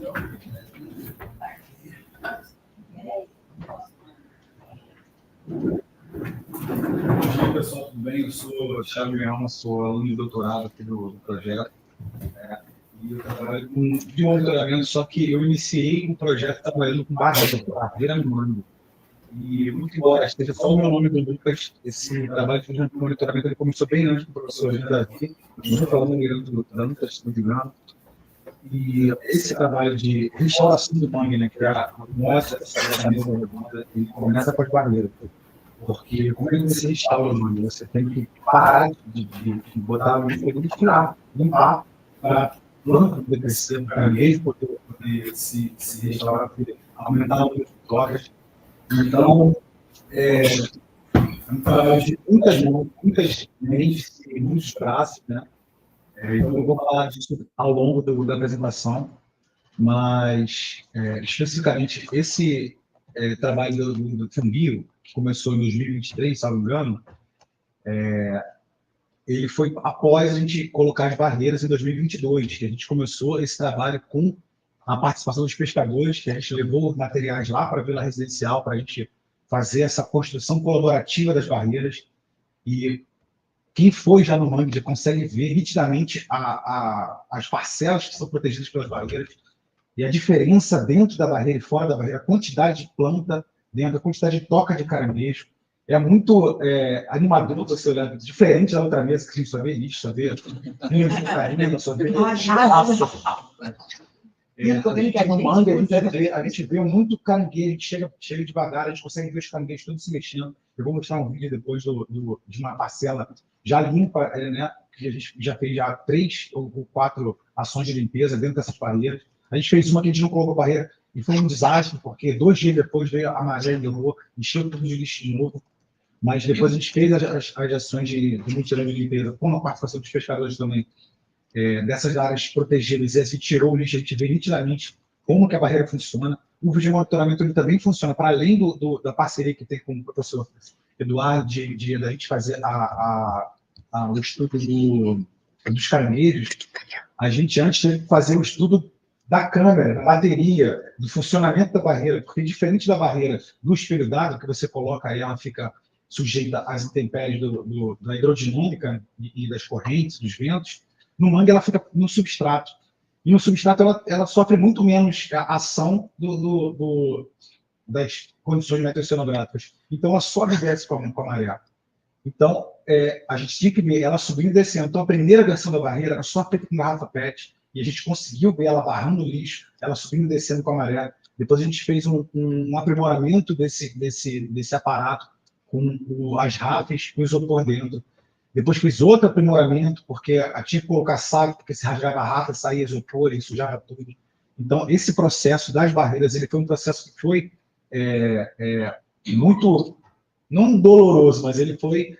Olá, pessoal, tudo bem? Eu sou Thiago Leão, sou aluno de doutorado aqui do projeto. E eu trabalho de monitoramento, só que eu iniciei um projeto trabalhando com barreira no mangue. E, muito embora esteja só o meu nome do Lucas, esse trabalho de monitoramento ele começou bem antes do professor Jean Davi, muito falando do Dantas, do Vigano. E esse trabalho de restauração do mangue, né, que mostra essa mesma redonda, ele começa com as barreiras. Porque como é que você restaura o mangue? Você tem que parar de botar o mangue e tirar, limpar, para a planta poder crescer, para mesmo poder se restaurar, aumentar o número de tocas. Então, é um trabalho de muitas mentes e muitos braços, né? Então, eu vou falar disso ao longo da apresentação, mas, especificamente, esse trabalho do Funguio, que começou em 2023, salvo engano, ele foi após a gente colocar as barreiras em 2022, que a gente começou esse trabalho com a participação dos pescadores, que a gente levou materiais lá para a Vila Residencial, para a gente fazer essa construção colaborativa das barreiras. E quem foi já no mangue já consegue ver nitidamente as parcelas que são protegidas pelas barreiras e a diferença dentro da barreira e fora da barreira, a quantidade de planta dentro, a quantidade de toca de caranguejo. É muito animador você olhar, diferente da outra mesa que a gente só vê lixo, só vê só vê no mangue, a gente vê muito caranguejo, a gente chega devagar, a gente consegue ver os caranguejos todos se mexendo. Eu vou mostrar um vídeo depois de uma parcela já limpa, né, que a gente já fez 3 ou 4 ações de limpeza dentro dessas barreiras. A gente fez uma que a gente não colocou barreira e foi um desastre, porque 2 dias depois veio a maré e levou, encheu tudo de lixo de novo. Mas depois a gente fez as ações de mutirão de limpeza, com a participação dos pescadores também, dessas áreas protegidas, e assim tirou o lixo, a gente vê nitidamente como que a barreira funciona. O vídeo de monitoramento ele também funciona, para além da parceria que tem com o professor Eduardo, da gente fazer o estudo dos caranguejos, a gente antes teve que fazer o estudo da câmera, da bateria, do funcionamento da barreira, porque diferente da barreira do espelho d'água, que você coloca aí, ela fica sujeita às intempéries da hidrodinâmica e das correntes, dos ventos, no mangue ela fica no substrato. E no substrato ela sofre muito menos a ação das condições meteorológicas. Então ela sobe e desce com a maré. Então, a gente tinha que ver ela subindo e descendo. Então, a primeira versão da barreira era só feita com garrafa PET, e a gente conseguiu ver ela barrando o lixo, ela subindo e descendo com a maré. Depois a gente fez um aprimoramento desse aparato, com as rafas e o isopor dentro. Depois fiz outro aprimoramento, porque tinha que colocar saco, porque se rasgava a rafa, saía isopor e sujava tudo. Então, esse processo das barreiras, ele foi um processo que foi muito, não doloroso, mas ele foi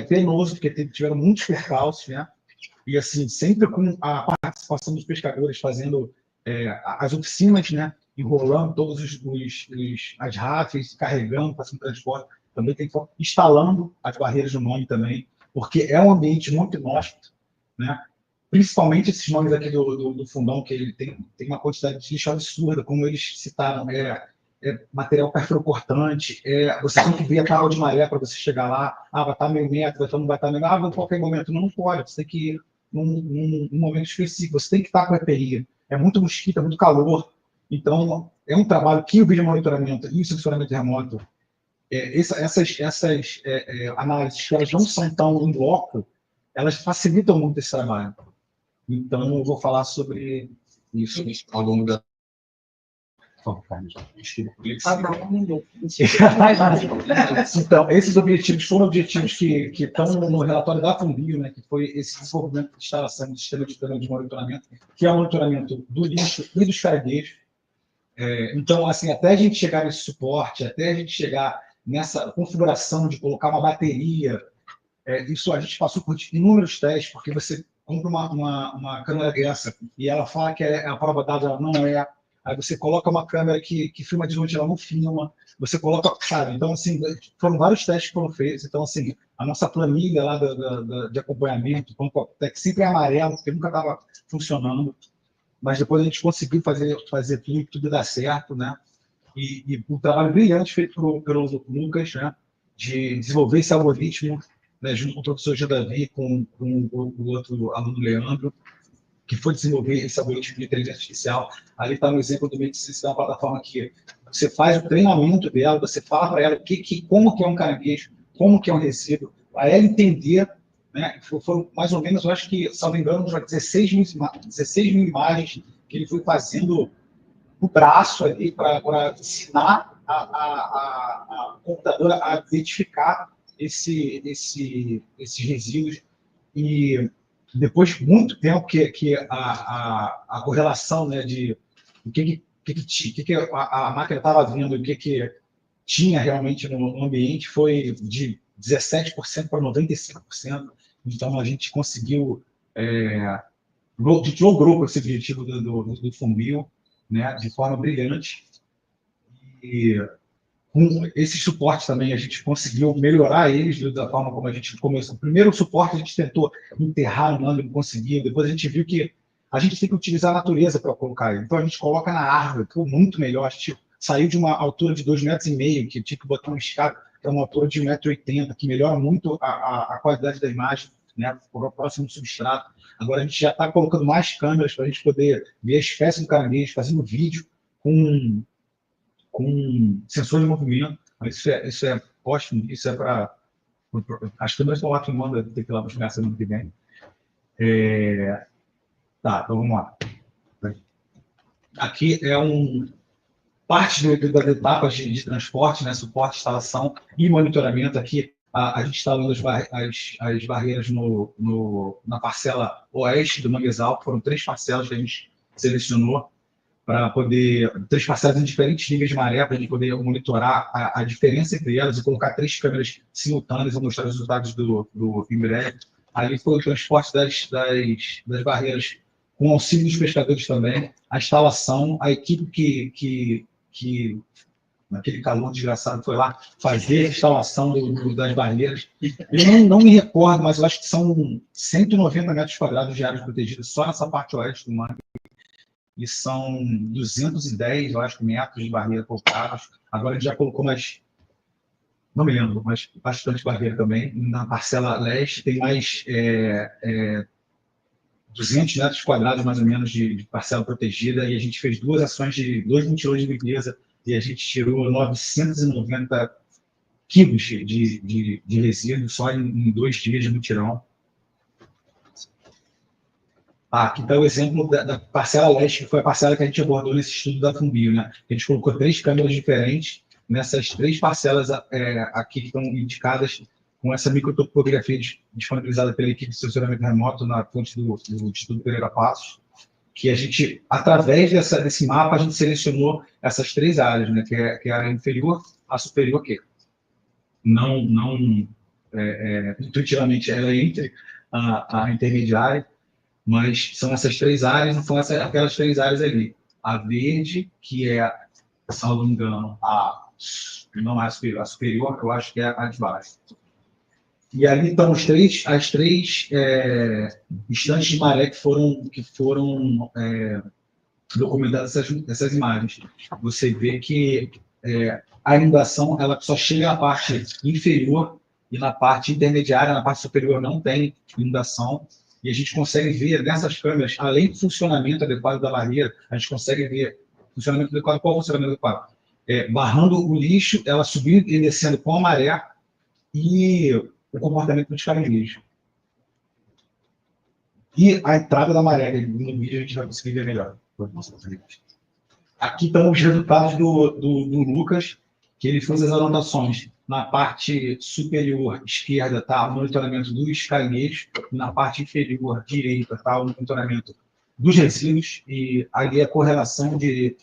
penoso, porque tiveram muitos percalços, né? E assim, sempre com a participação dos pescadores fazendo as oficinas, né? Enrolando todos as rafas, carregando, fazendo transporte, também tem que instalando as barreiras no mangue também, porque é um ambiente muito inóspito, né? Principalmente esses mangues aqui do fundão, que ele tem uma quantidade de lixo absurda, como eles citaram, material perfluorocortante, você tem que ver a tábua de maré para você chegar lá, vai estar meio metro, não vai estar meio metro, em qualquer momento, não pode, você tem que ir num momento específico, você tem que estar com a EPI, é muito mosquito, é muito calor, então é um trabalho que o vídeo monitoramento e o sensoramento remoto, essas análises que elas não são tão em bloco, elas facilitam muito esse trabalho. Então eu vou falar sobre isso ao longo da Então, esses objetivos foram objetivos que estão no relatório da Funguio, né, que foi esse desenvolvimento de instalação de sistema de monitoramento, que é o monitoramento do lixo e dos caranguejos. Então, assim, até a gente chegar nesse suporte, até a gente chegar nessa configuração de colocar uma bateria, isso a gente passou por inúmeros testes, porque você compra uma câmera dessa e ela fala que a prova dada, ela não é. Aí você coloca uma câmera que filma de noite, ela não filma. Você coloca, sabe? Então, assim, foram vários testes que foram feitos. Então, assim, a nossa planilha lá de acompanhamento, sempre é amarelo, porque nunca estava funcionando. mas depois a gente conseguiu fazer tudo dar certo, né? E um trabalho brilhante feito pelo Lucas, né? De desenvolver esse algoritmo, né? Junto com o professor Jean Davi, com o outro aluno Leandro, que foi desenvolver esse algoritmo de inteligência artificial. Ali está um exemplo do Medicine, da plataforma que você faz o treinamento dela, você fala para ela como que é um caranguejo, como que é um resíduo, para ela entender, né? Foram mais ou menos, eu acho que, se não me engano, 16 mil imagens que ele foi fazendo no braço ali para ensinar a computadora a identificar esses resíduos. E depois de muito tempo que a correlação, né, de o que a máquina estava vendo, o que tinha realmente no ambiente foi de 17% para 95%. Então, a gente conseguiu, a gente logrou esse objetivo do Funbil, né, de forma brilhante. E com esse suporte também, a gente conseguiu melhorar eles da forma como a gente começou. Primeiro, o suporte a gente tentou enterrar no ângulo, não conseguiu. Depois a gente viu que a gente tem que utilizar a natureza para colocar ele. Então a gente coloca na árvore, que é muito melhor. A gente saiu de uma altura de 2,5 metros, que tinha que botar uma escada para uma altura de 1,80 m, que melhora muito a qualidade da imagem, né, para o próximo substrato. Agora a gente já está colocando mais câmeras para a gente poder ver a espécie do caranguejo, fazendo vídeo com sensor de movimento. Isso é ótimo, isso é para... As câmeras estão lá filmando, tem que ir lá buscar semana que vem. Tá, então vamos lá. Aqui é parte das etapas de transporte, né, suporte, instalação e monitoramento. Aqui a gente está instalando as barreiras na parcela oeste do manguezal. Foram 3 parcelas que a gente selecionou para poder, 3 parcelas em diferentes níveis de maré, para a gente poder monitorar a diferença entre elas e colocar 3 câmeras simultâneas e mostrar os resultados em breve. Ali foi o transporte das barreiras com auxílio dos pescadores também, a instalação, a equipe que naquele calor desgraçado, foi lá fazer a instalação das barreiras. Eu não me recordo, mas eu acho que são 190 metros quadrados de áreas protegidas só nessa parte oeste do mar. E são 210, eu acho, metros de barreira colocados. Agora a gente já colocou mais, não me lembro, mas bastante barreira também. Na parcela leste tem mais 200 metros quadrados, mais ou menos, de parcela protegida, e a gente fez 2 ações de 2 mutirões de limpeza, e a gente tirou 990 quilos de resíduos só em 2 dias de mutirão. Aqui está o exemplo da parcela leste, que foi a parcela que a gente abordou nesse estudo da Funbil, né? A gente colocou 3 câmeras diferentes nessas 3 parcelas aqui que estão indicadas com essa microtopografia disponibilizada pela equipe de sensoramento remoto na fonte do Instituto Pereira Passos, que a gente, através desse mapa, a gente selecionou essas 3 áreas, né? Que é a área inferior, a superior, que não intuitivamente ela é entre a intermediária, mas são essas 3 áreas, não são aquelas 3 áreas ali. A verde, que é, se não me engano, não é a superior, eu acho que é a de baixo. E ali estão as três instantes de maré que foram documentadas essas imagens. Você vê que a inundação ela só chega na parte inferior e na parte intermediária, na parte superior não tem inundação. E a gente consegue ver nessas câmeras, além do funcionamento adequado da barreira, a gente consegue ver funcionamento adequado. Qual é o funcionamento adequado? Barrando o lixo, ela subindo e descendo com a maré e o comportamento dos caranguejos. E a entrada da maré, no vídeo a gente vai conseguir ver melhor. Aqui estão os resultados do Lucas, que ele fez as anotações. Na parte superior esquerda está o monitoramento dos caranguejos, e na parte inferior direita está o monitoramento dos resíduos, e ali a correlação entre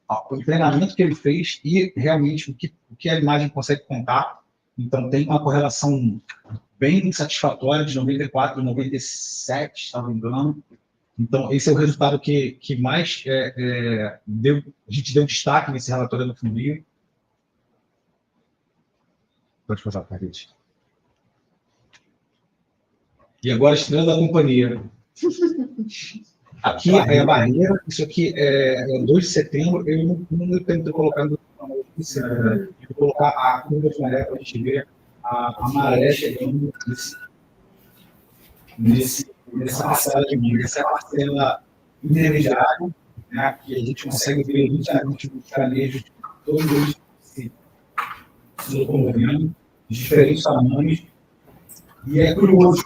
o treinamento que ele fez e realmente o que a imagem consegue contar. Então, tem uma correlação bem satisfatória, de 94 a 97, se não me engano. Então, esse é o resultado que mais a gente deu destaque nesse relatório do Funbil. Pode passar para a gente. E agora, a estrela da companhia. Aqui é a barreira, isso aqui é 2 de setembro, eu não estou colocando vou colocar a curva de maré para a gente ver a maré chegando nessa parcela de manga. Essa é a parcela intermediária, né, que a gente consegue ver 20 a 20 canejos, todos eles se locomovendo, de diferentes tamanhos. E é curioso,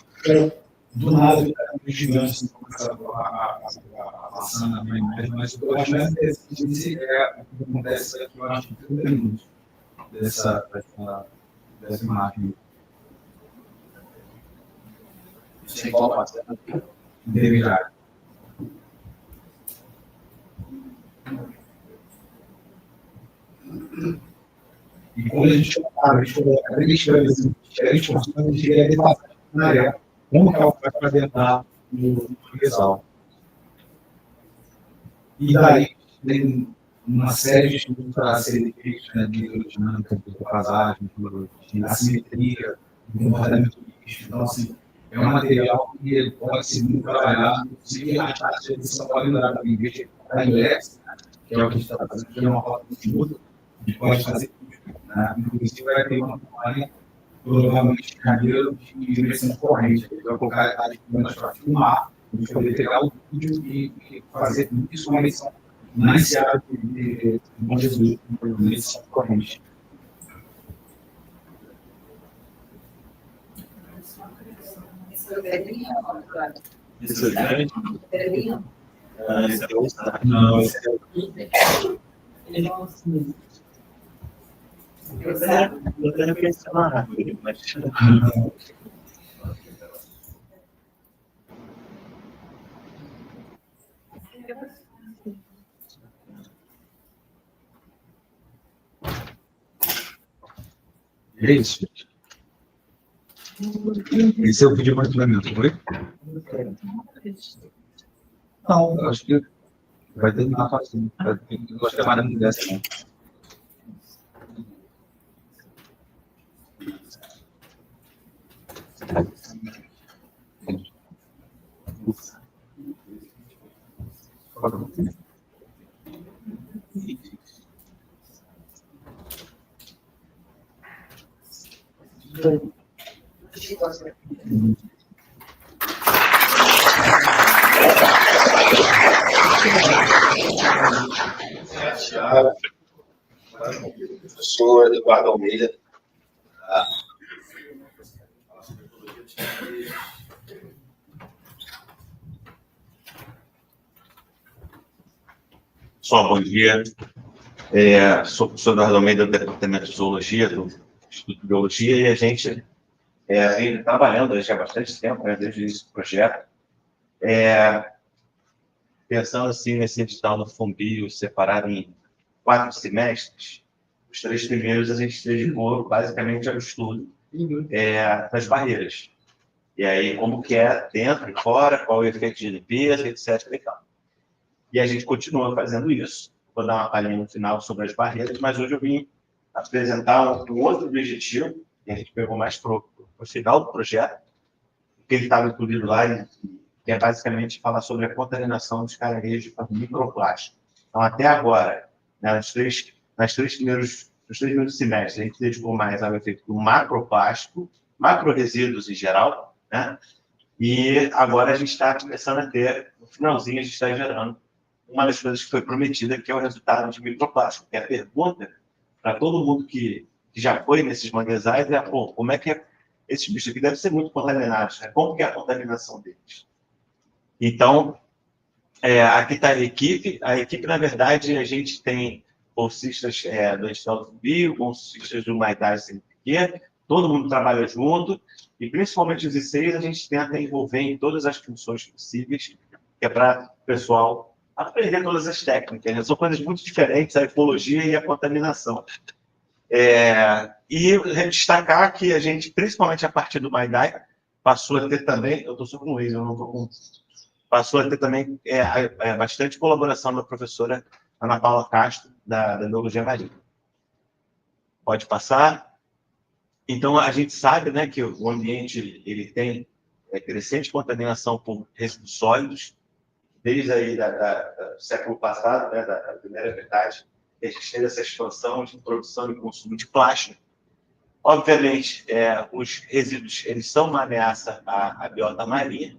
do nada, os gigantes começam a passar na imagem, mas o que eu acho mais interessante é o que acontece aqui, eu acho, em 30 minutos dessa imagem. Sem qual parcela intermediária. E quando a gente compara, a gente coloca três câmeras diferentes, a gente vê a defasagem na área, como que ela vai para dentro no resal. E daí tem uma série de estudos para serem feitos, né, de hidrodinâmica, de defasagem, de assimetria, de comportamento bicho. Então, assim, é um material que pode ser muito trabalhado, inclusive a taxa de São Paulo da Investe da Inlex, que é o que a gente está fazendo, que é uma rota de luta, a gente pode fazer tudo, né? Inclusive vai ter uma campanha, provavelmente, em janeiro, de direção corrente. Ele vai colocar as câmeras para filmar, a gente poder pegar o vídeo e fazer isso uma missão na Seara de Bom Jesus, uma missão corrente. Isso é não, eu quero pensar mais rápido, mas... É isso. Esse é o vídeo de monitoramento, foi? Não, eu acho que vai terminar fácil. Eu gosto de trabalhar muito dessa, né? Professor Eduardo Almeida. Pessoal, bom dia. Sou o professor Eduardo Almeida do Departamento de Zoologia, do Instituto de Biologia, e a gente vem trabalhando já há bastante tempo, né, desde o início do projeto, pensando assim nesse edital do FONBio separado em 4 semestres. Os 3 primeiros a gente dedicou basicamente ao estudo das barreiras. E aí, como que é dentro e fora, qual é o efeito de limpeza, etc. E tal. E a gente continua fazendo isso. Vou dar uma palhinha no final sobre as barreiras, mas hoje eu vim apresentar um outro objetivo, que a gente pegou mais para o final do projeto, que ele estava incluído lá, que é basicamente falar sobre a contaminação dos caranguejos por microplástico. Então, até agora, né, nos três primeiros semestres, a gente dedicou mais ao efeito do macroplástico, macro-resíduos em geral, né? E agora a gente está começando a ter, no finalzinho, a gente está gerando uma das coisas que foi prometida, que é o resultado de microplástico. Que é a pergunta para todo mundo que já foi nesses manguezais é, pô, como é que é esses bichos aqui devem ser muito contaminados, né? Como que é a contaminação deles? Então, aqui está a equipe. A equipe, na verdade, a gente tem bolsistas do Instituto do Bio, bolsistas do Maidai CNPq, todo mundo trabalha junto, e principalmente os ICs a gente tenta envolver em todas as funções possíveis, que é para o pessoal aprender todas as técnicas, né? São coisas muito diferentes, a ecologia e a contaminação. E destacar que a gente, principalmente a partir do Maidai, passou a ter também, eu estou só com o Luiz, eu não estou com... Passou a ter também bastante colaboração da professora Ana Paula Castro, da Biologia Marinha. Pode passar. Então, a gente sabe, né, que o ambiente ele tem crescente contaminação por resíduos sólidos, desde aí do século passado, né, da primeira metade, que a gente teve essa expansão de produção e consumo de plástico. Obviamente, os resíduos eles são uma ameaça à biota marinha.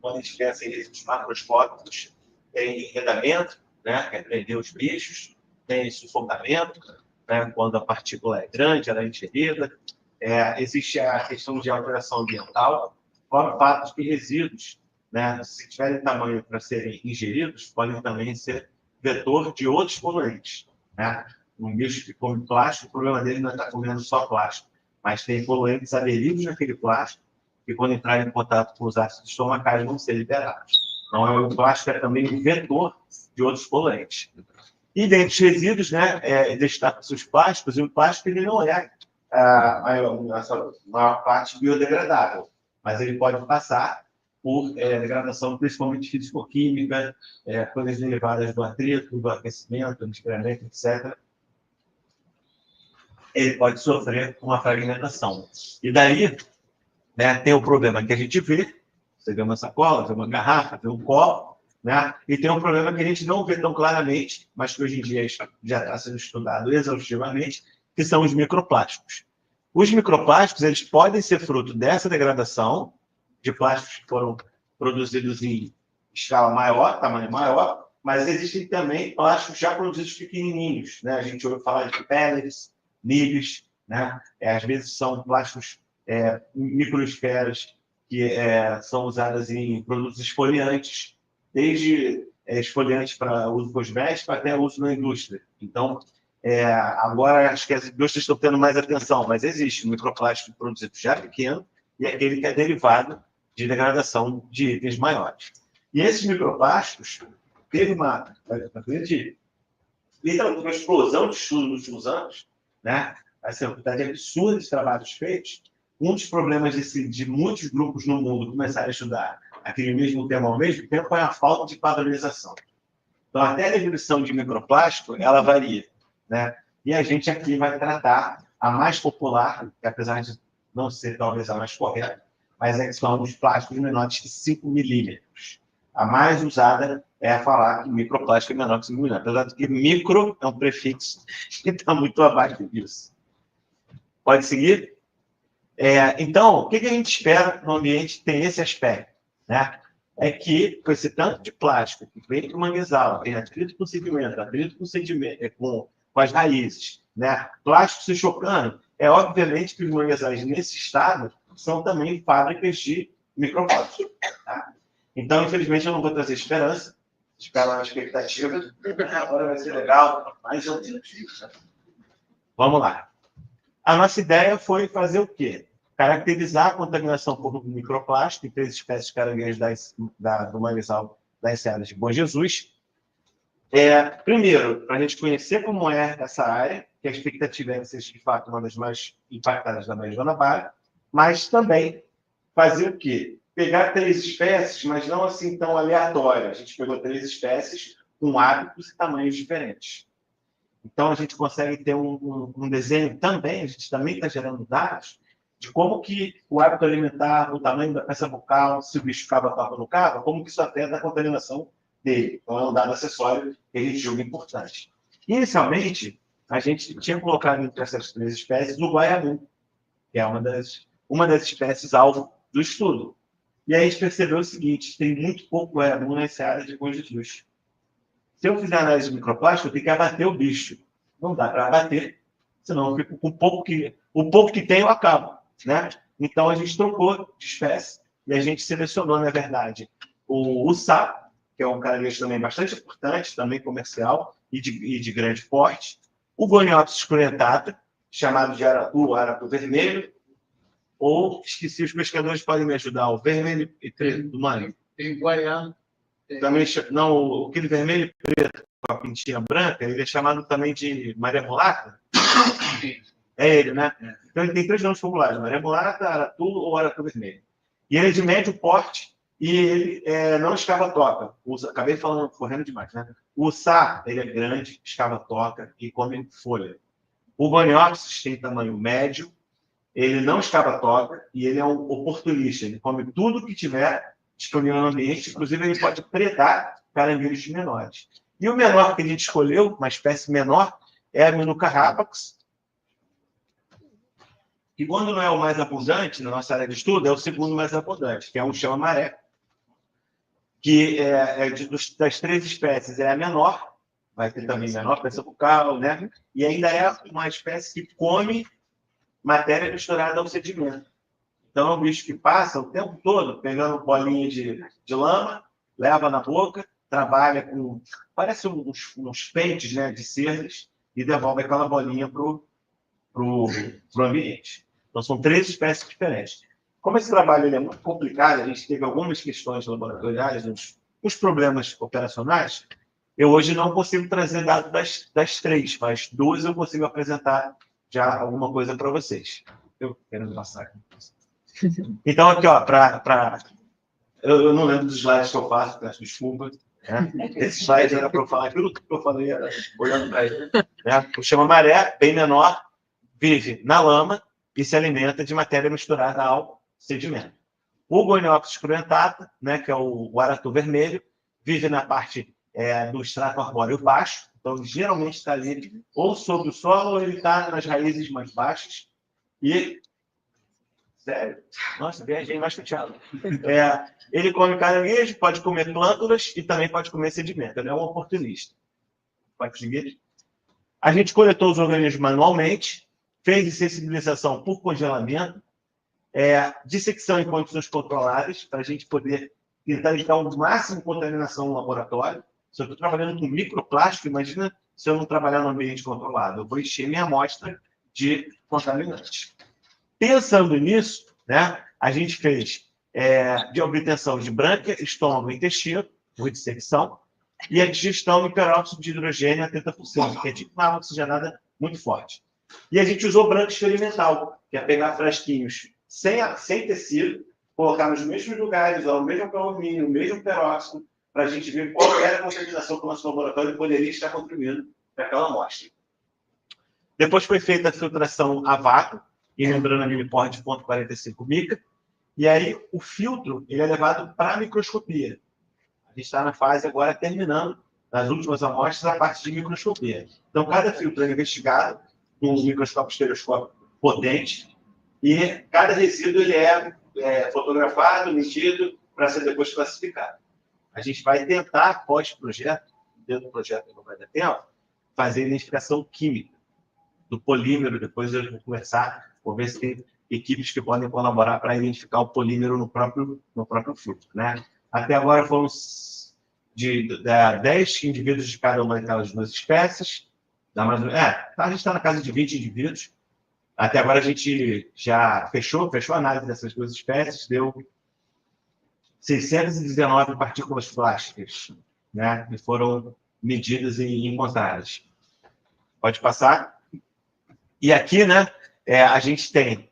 Quando a gente pensa em resíduos macroscópicos, tem enredamento, né, que é prender os bichos, tem sufocamento, né, quando a partícula é grande, ela é ingerida. Existe a questão de alteração ambiental, fora o fato de que resíduos, né, se tiverem tamanho para serem ingeridos, podem também ser vetor de outros poluentes. Né? Um bicho que come plástico, o problema dele não é estar comendo só plástico, mas tem poluentes aderidos naquele plástico que, quando entrarem em contato com os ácidos estomacais, vão ser liberados. Então, o plástico é também um vetor de outros poluentes. E dentre os resíduos, né, destacam-se os plásticos, e o plástico ele não é a maior parte biodegradável, mas ele pode passar por degradação, principalmente físico-química, coisas derivadas do atrito, do aquecimento, do esfriamento, etc. Ele pode sofrer uma fragmentação. E daí, né, tem o problema que a gente vê, você vê uma sacola, vê uma garrafa, vê um copo, né, e tem um problema que a gente não vê tão claramente, mas que hoje em dia já está sendo estudado exaustivamente, que são os microplásticos. Os microplásticos eles podem ser fruto dessa degradação de plásticos que foram produzidos em escala maior, tamanho maior, mas existem também plásticos já produzidos pequenininhos. Né? A gente ouve falar de pellets, nibs, né? Às vezes são plásticos microesferas que são usadas em produtos esfoliantes, desde esfoliantes para uso cosmético até uso na indústria. Então, agora acho que as indústrias estão tendo mais atenção, mas existe um microplástico produzido já pequeno e aquele que é derivado de degradação de itens maiores. E esses microplásticos teve uma explosão de estudos nos últimos anos, né? Essa quantidade absurda de trabalhos feitos. Um dos problemas de muitos grupos no mundo começarem a estudar aquele mesmo tema ao mesmo tempo é a falta de padronização. Então, até a definição de microplástico, ela varia. Né? E a gente aqui vai tratar a mais popular, que apesar de não ser talvez a mais correta, mas que são os plásticos menores que 5 milímetros. A mais usada é falar que microplástico é menor que 5 milímetros, apesar de que micro é um prefixo que está muito abaixo disso. Pode seguir? Então, o que a gente espera no ambiente que tem esse aspecto? Né? É que, com esse tanto de plástico que vem para o manguezal, tem atrito com o sedimento, atrito com as raízes, né? Plástico se chocando, obviamente que os manguezais nesse estado são também fábricas de microplásticos. Tá? Então, infelizmente, eu não vou trazer esperança, espero uma expectativa, agora vai ser legal, mas eu tenho. Vamos lá. A nossa ideia foi fazer o quê? Caracterizar a contaminação por microplástico em 3 espécies de caranguejos do manguezal da Enseada de Bom Jesus. Primeiro, para a gente conhecer como é essa área, que a expectativa é que seja, de fato, uma das mais impactadas da Baía de Guanabara, mas também fazer o quê? Pegar 3 espécies, mas não assim tão aleatórias. A gente pegou 3 espécies com hábitos e tamanhos diferentes. Então, a gente consegue ter um desenho também, a gente também está gerando dados de como que o hábito alimentar, o tamanho da peça bucal, se o bicho cava ou não cava, como que isso afeta a contaminação dele. Então, é um dado acessório que a gente julga importante. Inicialmente, a gente tinha colocado entre essas 3 espécies o guaiamu, que é uma das espécies alvo do estudo. E aí a gente percebeu o seguinte, tem muito pouco guaiamu nessa área de Bom Jesus. Se eu fizer análise de microplástico, eu tenho que abater o bicho. Não dá para abater, senão eu fico com o pouco que tem, eu acabo. Né? Então, a gente trocou de espécie e a gente selecionou, na verdade, o uçá, que é um caranguejo também bastante importante, também comercial e de grande porte, o Goniopsis escurentata, chamado de aratu ou aratu vermelho, ou, esqueci, os pescadores podem me ajudar, o vermelho e preto do marinho. Tem guaiá. Também, não, aquele vermelho e preto com a pintinha branca, ele é chamado também de maré mulata. É ele, né? Então ele tem 3 nomes populares, maré mulata, aratu ou aratu vermelho. E ele é de médio porte e ele não escava toca. Acabei falando, correndo demais, né? O uçá, ele é grande, escava toca e come folha. O Goniopsis tem tamanho médio, ele não escava toca e ele é um oportunista. Ele come tudo que tiver disponível no ambiente, inclusive ele pode predar caranguejos menores. E o menor que a gente escolheu, uma espécie menor, é a Minuca rapax, que quando não é o mais abundante, na nossa área de estudo, é o segundo mais abundante, que é um chama-maré, que das 3 espécies é a menor, vai ter também menor peça bucal, né? E ainda é uma espécie que come matéria misturada ao sedimento. Então, é um bicho que passa o tempo todo pegando bolinha de lama, leva na boca, trabalha com... parece uns pentes, né, de cerdas e devolve aquela bolinha para o ambiente. Então, são 3 espécies diferentes. Como esse trabalho ele é muito complicado, a gente teve algumas questões laboratoriais, uns problemas operacionais, eu hoje não consigo trazer dados das 3, mas 2 eu consigo apresentar já alguma coisa para vocês. Eu quero passar aqui. Então, aqui, ó, eu não lembro dos slides que eu faço, peço desculpa. Né? Esse slide era para eu falar aquilo que eu falei, olhando para ele. Né? O chama-maré, bem menor, vive na lama e se alimenta de matéria misturada ao sedimento. O Goniopsis cruentata, né, que é o aratu vermelho, vive na parte do extrato arbóreo baixo, então ele geralmente está ali ou sobre o solo ou ele está nas raízes mais baixas. E, sério, nossa, viajei mais chateado. Ele come caranguejo, pode comer plântulas e também pode comer sedimento. Ele é um oportunista. Pode seguir? A gente coletou os organismos manualmente, fez sensibilização por congelamento, dissecção em condições controladas, para a gente poder tentar evitar o máximo de contaminação no laboratório. Se eu estou trabalhando com microplástico, imagina se eu não trabalhar no ambiente controlado. Eu vou encher minha amostra de contaminantes. Pensando nisso, né, a gente fez de obtenção de brânquia, estômago e intestino, por dissecção, e a digestão em peróxido de hidrogênio a 30%, que é tipo uma água oxigenada muito forte. E a gente usou brânquia experimental, que é pegar frasquinhos sem tecido, colocar nos mesmos lugares, o mesmo calomínio, o mesmo peróxido, para a gente ver qual era a contaminação que o nosso laboratório poderia estar contribuindo para aquela amostra. Depois foi feita a filtração a vácuo, em membrana milipor de 0,45 mica, e aí o filtro ele é levado para a microscopia. A gente está na fase agora, terminando, nas últimas amostras, a parte de microscopia. Então, cada filtro é investigado com um microscópio estereoscópico potente, e cada resíduo ele é fotografado, medido, para ser depois classificado. A gente vai tentar, pós-projeto, dentro do projeto não vai dar tempo, fazer identificação química do polímero. Depois eu vou conversar, vou ver se tem equipes que podem colaborar para identificar o polímero no próprio filtro. Né? Até agora foram 10 indivíduos de cada uma daquelas 2 espécies. A gente está na casa de 20 indivíduos. Até agora a gente já fechou a análise dessas 2 espécies, deu 619 partículas plásticas, né, que foram medidas e encontradas. Pode passar. E aqui, né, a gente tem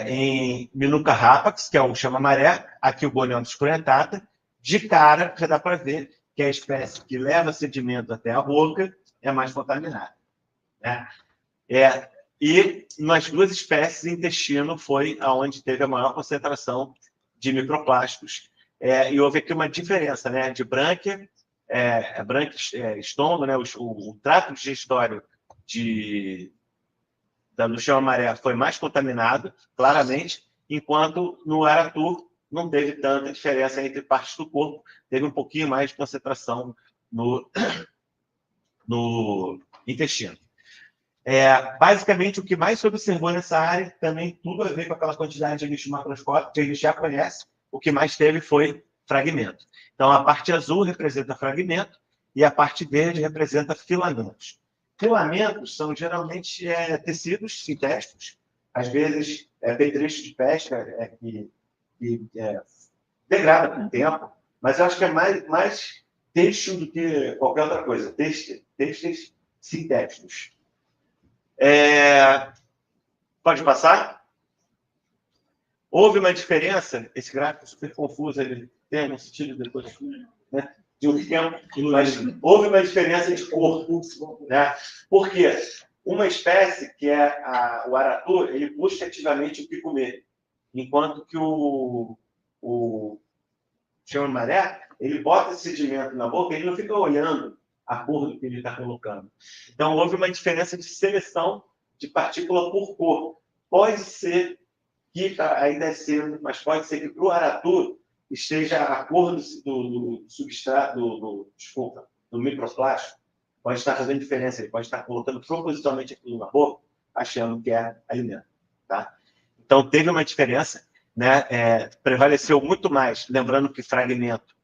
em Minuca rapax, que é o chama-maré, aqui o Goniopsis cruentata. De cara, já dá para ver que a espécie que leva sedimento até a boca é mais contaminada. Né? E nas 2 espécies, intestino foi onde teve a maior concentração de microplásticos. E houve aqui uma diferença, né, de brânquia, estômago, né, o trato digestório do chama-maré foi mais contaminado, claramente, enquanto no aratu não teve tanta diferença entre partes do corpo, teve um pouquinho mais de concentração no intestino. Basicamente, o que mais se observou nessa área também tudo a ver com aquela quantidade de lixo macroscópico que a gente já conhece. O que mais teve foi fragmento. Então, a parte azul representa fragmento e a parte verde representa filamentos. Filamentos são geralmente tecidos sintéticos, às vezes petrechos de pesca que degrada com o tempo, mas eu acho que é mais têxtil do que qualquer outra coisa, têxteis sintéticos. Pode passar? Houve uma diferença, esse gráfico é super confuso, ele tem um sentido depois, né, de um tempo, mas houve uma diferença de cor. Né? Por quê? Uma espécie, que é o aratu, ele busca ativamente o que comer, enquanto que o chama-maré, ele bota esse sedimento na boca, ele não fica olhando a cor do que ele está colocando. Então, houve uma diferença de seleção de partícula por cor. Pode ser que, ainda é cedo, mas pode ser que para o aratu esteja a cor do substrato, desculpa, do microplástico, pode estar fazendo diferença, ele pode estar colocando propositalmente aquilo na boca, achando que é alimento. Tá? Então, teve uma diferença, né? Prevaleceu muito mais, lembrando que fragmento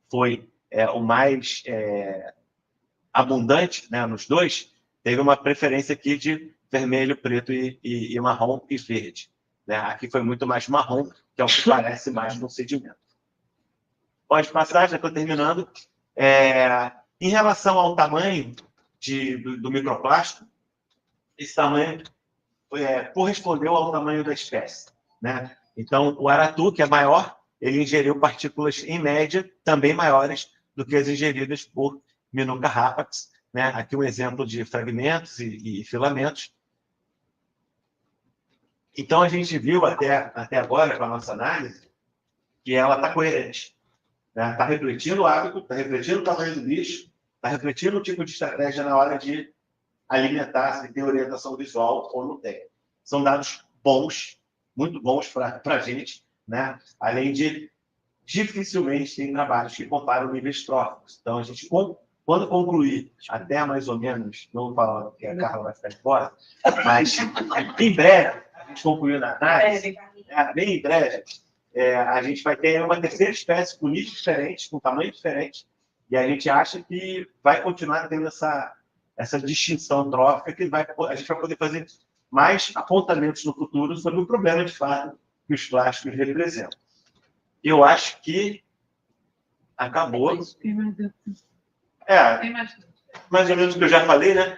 foi o mais abundante, né, nos dois, teve uma preferência aqui de vermelho, preto e marrom e verde. Né? Aqui foi muito mais marrom, que é o que parece mais no sedimento. Pode passar, já estou terminando. Em relação ao tamanho do microplástico, esse tamanho correspondeu ao tamanho da espécie. Né? Então, o aratu, que é maior, ele ingeriu partículas, em média, também maiores do que as ingeridas por Minuca rapax. Né? Aqui um exemplo de fragmentos e filamentos. Então, a gente viu até agora, com a nossa análise, que ela está coerente. Está refletindo o hábito, está refletindo o tamanho do bicho, está refletindo o tipo de estratégia na hora de alimentar, se tem orientação visual ou não tem. São dados bons, muito bons para a gente, né? Além de dificilmente tem trabalhos que comparam níveis tróficos. Então, a gente, quando concluir, até mais ou menos, não vou falar que a Carla vai ficar de fora, mas em breve, a gente concluiu na análise, bem em breve, a gente vai ter uma terceira espécie com níveis diferentes, com tamanho diferente, e a gente acha que vai continuar tendo essa distinção trófica, que a gente vai poder fazer mais apontamentos no futuro sobre o problema, de fato, que os plásticos representam. Eu acho que acabou. Mais ou menos o que eu já falei, né?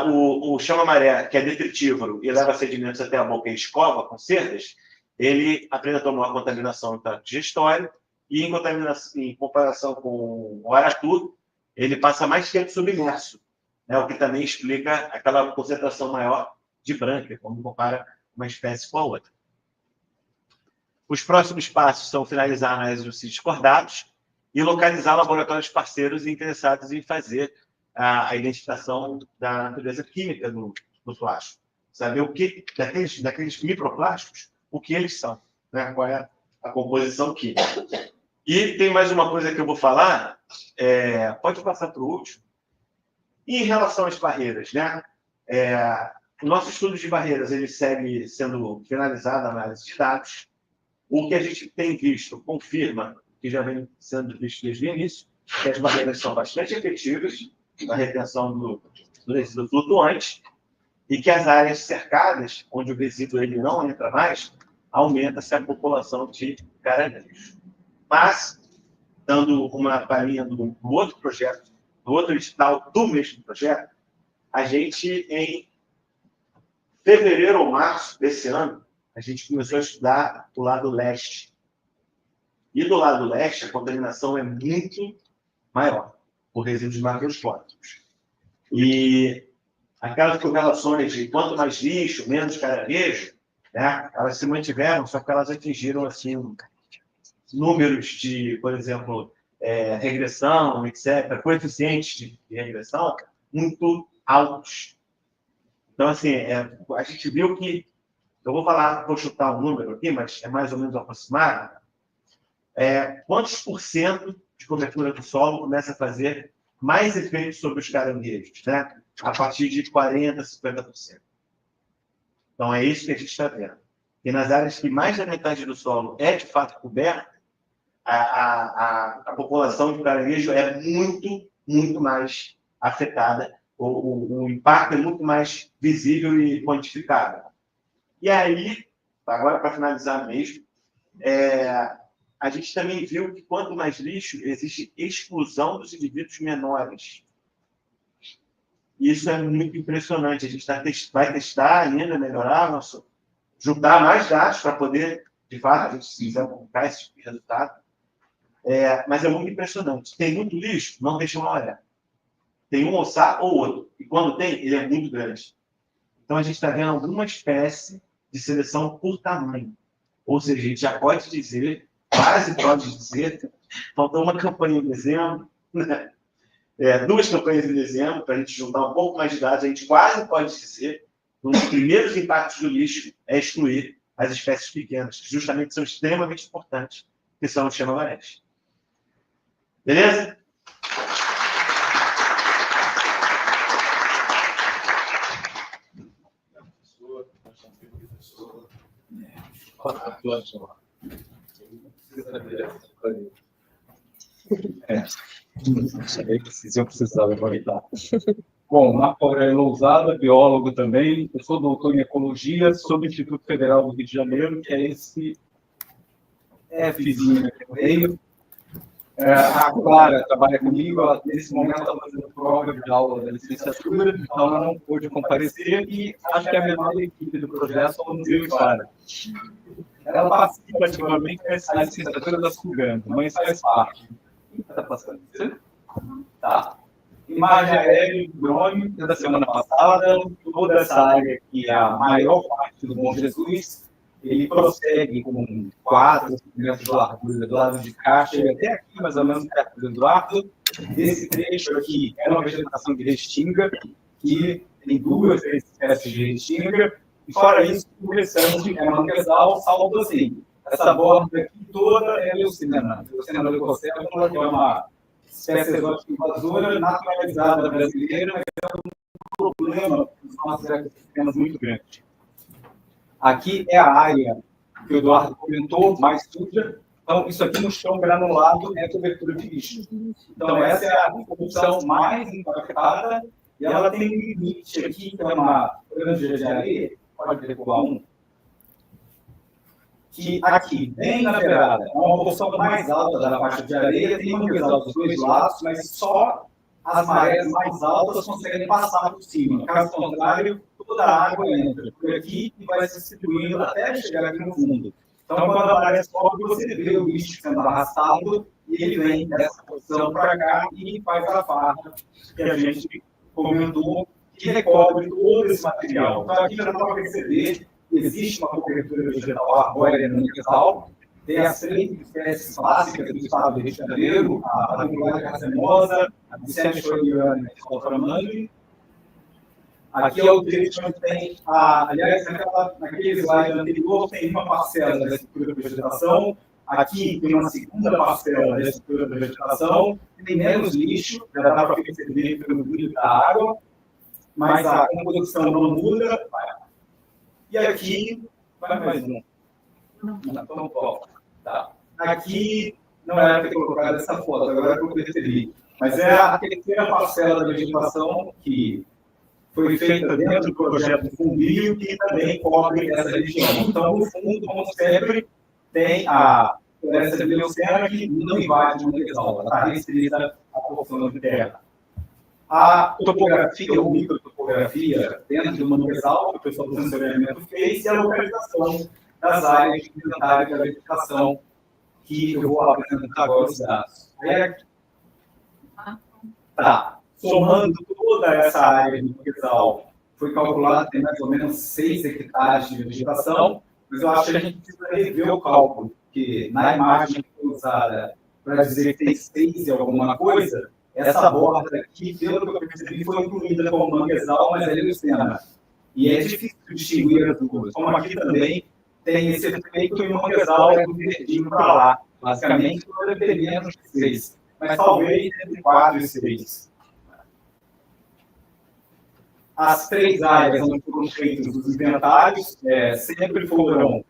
O chama-maré, que é detritívoro e leva sedimentos até a boca e escova com cerdas, ele apresentou uma contaminação digestória e em comparação com o aratu, ele passa mais tempo submerso, né? O que também explica aquela concentração maior de branca, quando compara uma espécie com a outra. Os próximos passos são finalizar a análise dos sítios cordados e localizar laboratórios parceiros interessados em fazer a identificação da natureza química do plástico. Saber o que, daqueles microplásticos, o que eles são, né? Qual é a composição química. E tem mais uma coisa que eu vou falar, pode passar para o último. E em relação às barreiras, né? O nosso estudo de barreiras ele segue sendo finalizado, a análise de dados. O que a gente tem visto confirma, que já vem sendo visto desde o início, que as barreiras são bastante efetivas na retenção do resíduo flutuante e que as áreas cercadas, onde o resíduo ele não entra mais, aumenta-se a população de caranguejos. Mas, dando uma palhinha do outro projeto, do outro edital do mesmo projeto, a gente, em fevereiro ou março desse ano, a gente começou a estudar do lado leste. E do lado leste, a contaminação é muito maior, por resíduos macroscópicos. E aquelas correlações de quanto mais lixo, menos caranguejo, né, elas se mantiveram, só que elas atingiram assim, números de, por exemplo, regressão, etc., coeficientes de regressão muito altos. Então, assim, a gente viu que, eu vou chutar um número aqui, mas é mais ou menos aproximado, quantos por cento de cobertura do solo começa a fazer mais efeito sobre os caranguejos, né? A partir de 40%, 50%. Então, é isso que a gente está vendo. E nas áreas que mais da metade do solo é, de fato, coberta, a população de caranguejo é muito, muito mais afetada. O impacto é muito mais visível e quantificável. E aí, agora para finalizar mesmo, a gente também viu que quanto mais lixo, existe exclusão dos indivíduos menores. Isso é muito impressionante. A gente vai testar ainda, melhorar, juntar mais dados para poder, de fato, a gente se quiser montar esse tipo de resultado. Mas é muito impressionante. Tem muito lixo, não deixa uma olhar. Tem um ossá ou outro. E quando tem, ele é muito grande. Então, a gente está vendo alguma espécie de seleção por tamanho. Ou seja, a gente já pode dizer quase pode dizer. Faltou uma campanha em dezembro, né? 2 campanhas em dezembro, para a gente juntar um pouco mais de dados. A gente quase pode dizer que um dos primeiros impactos do lixo é excluir as espécies pequenas, que justamente são extremamente importantes, que são o Xenovarés. Beleza? Sabia que eu precisava aproveitar. Bom, Marco Aurélio Lousada, biólogo também. Eu sou doutor em Ecologia, sou do Instituto Federal do Rio de Janeiro, que é esse Fzinho aqui no meio. A Clara trabalha comigo, ela nesse momento está fazendo prova de aula da licenciatura, então ela não pôde comparecer e acho que a menor equipe do projeto somos eu e Clara. Ela participa ativamente na licenciatura da Sugando, mas faz parte. O que está passando? Tá. Imagem aérea do drone da semana passada, toda essa área que é a maior parte do Bom Jesus, ele prossegue com 4 metros de largura do lado de cá, chega até aqui, mais ou menos perto do Eduardo. Esse trecho aqui é uma vegetação de restinga, que tem 2 espécies de restinga, e fora isso, o restante é manguezal, salvo assim. Essa borda aqui toda é leucena. Leucena leucocela é uma espécie exótica invasora naturalizada brasileira, mas é um problema dos nossos ecossistemas muito grande. Aqui é a área que o Eduardo comentou, mais suja. Então, isso aqui no chão granulado é cobertura de lixo. Então, essa é a opção mais impactada e ela tem um limite aqui, que é uma franja de areia, pode recuar que aqui, bem na beirada, é uma porção mais alta da faixa de areia, tem manguezal dos 2 lados, mas só as marés mais altas conseguem passar por cima. Caso contrário, toda a água entra por aqui e vai se distribuindo até chegar aqui no fundo. Então, quando a maré sobe, você vê o lixo sendo arrastado e ele vem dessa posição para cá e faz a farra que a gente comentou, que recobre todo esse material. Então, aqui já dá para perceber que existe uma cobertura vegetal arbórea no manguezal. Tem as 3 espécies clássicas do estado do Rio de Janeiro, a Paramularia carcemosa, a Vicente Choriana e a Solframangue. Aqui é o trecho onde tem, aliás, naquele slide anterior, tem uma parcela da estrutura da vegetação, aqui tem uma segunda parcela da estrutura da vegetação, tem menos lixo, já dá para perceber pelo brilho da água, mas a composição não muda. E aqui, vai mais um. Então, bom, tá. Aqui não era para ter colocado essa foto, agora que eu percebi. Mas é a terceira parcela da vegetação que foi feita dentro do projeto do Fumbio, que também cobre essa região. Então, no fundo, como sempre, tem a floresta de leucena que não invade o manguezal, ela está restrita à porção de terra. A topografia, ou microtopografia, dentro do manguezal, que o pessoal do sensoriamento fez, e a localização das áreas de inventário da vegetação, que eu vou apresentar agora os dados. Tá. Somando toda essa área de manguezal, foi calculado tem mais ou menos 6 hectares de vegetação, mas eu acho que a gente precisa rever o cálculo, porque na imagem que foi usada para dizer que tem 6 e alguma coisa, essa borda aqui, pelo que eu percebi, foi incluída como manguezal, mas é leucena. E é difícil distinguir as duas. Como aqui também tem esse efeito e o manguezal é do verdinho para lá. Basicamente, deve ter menos de 6, mas talvez entre 4 e 6. As 3 áreas onde foram feitos os inventários sempre foram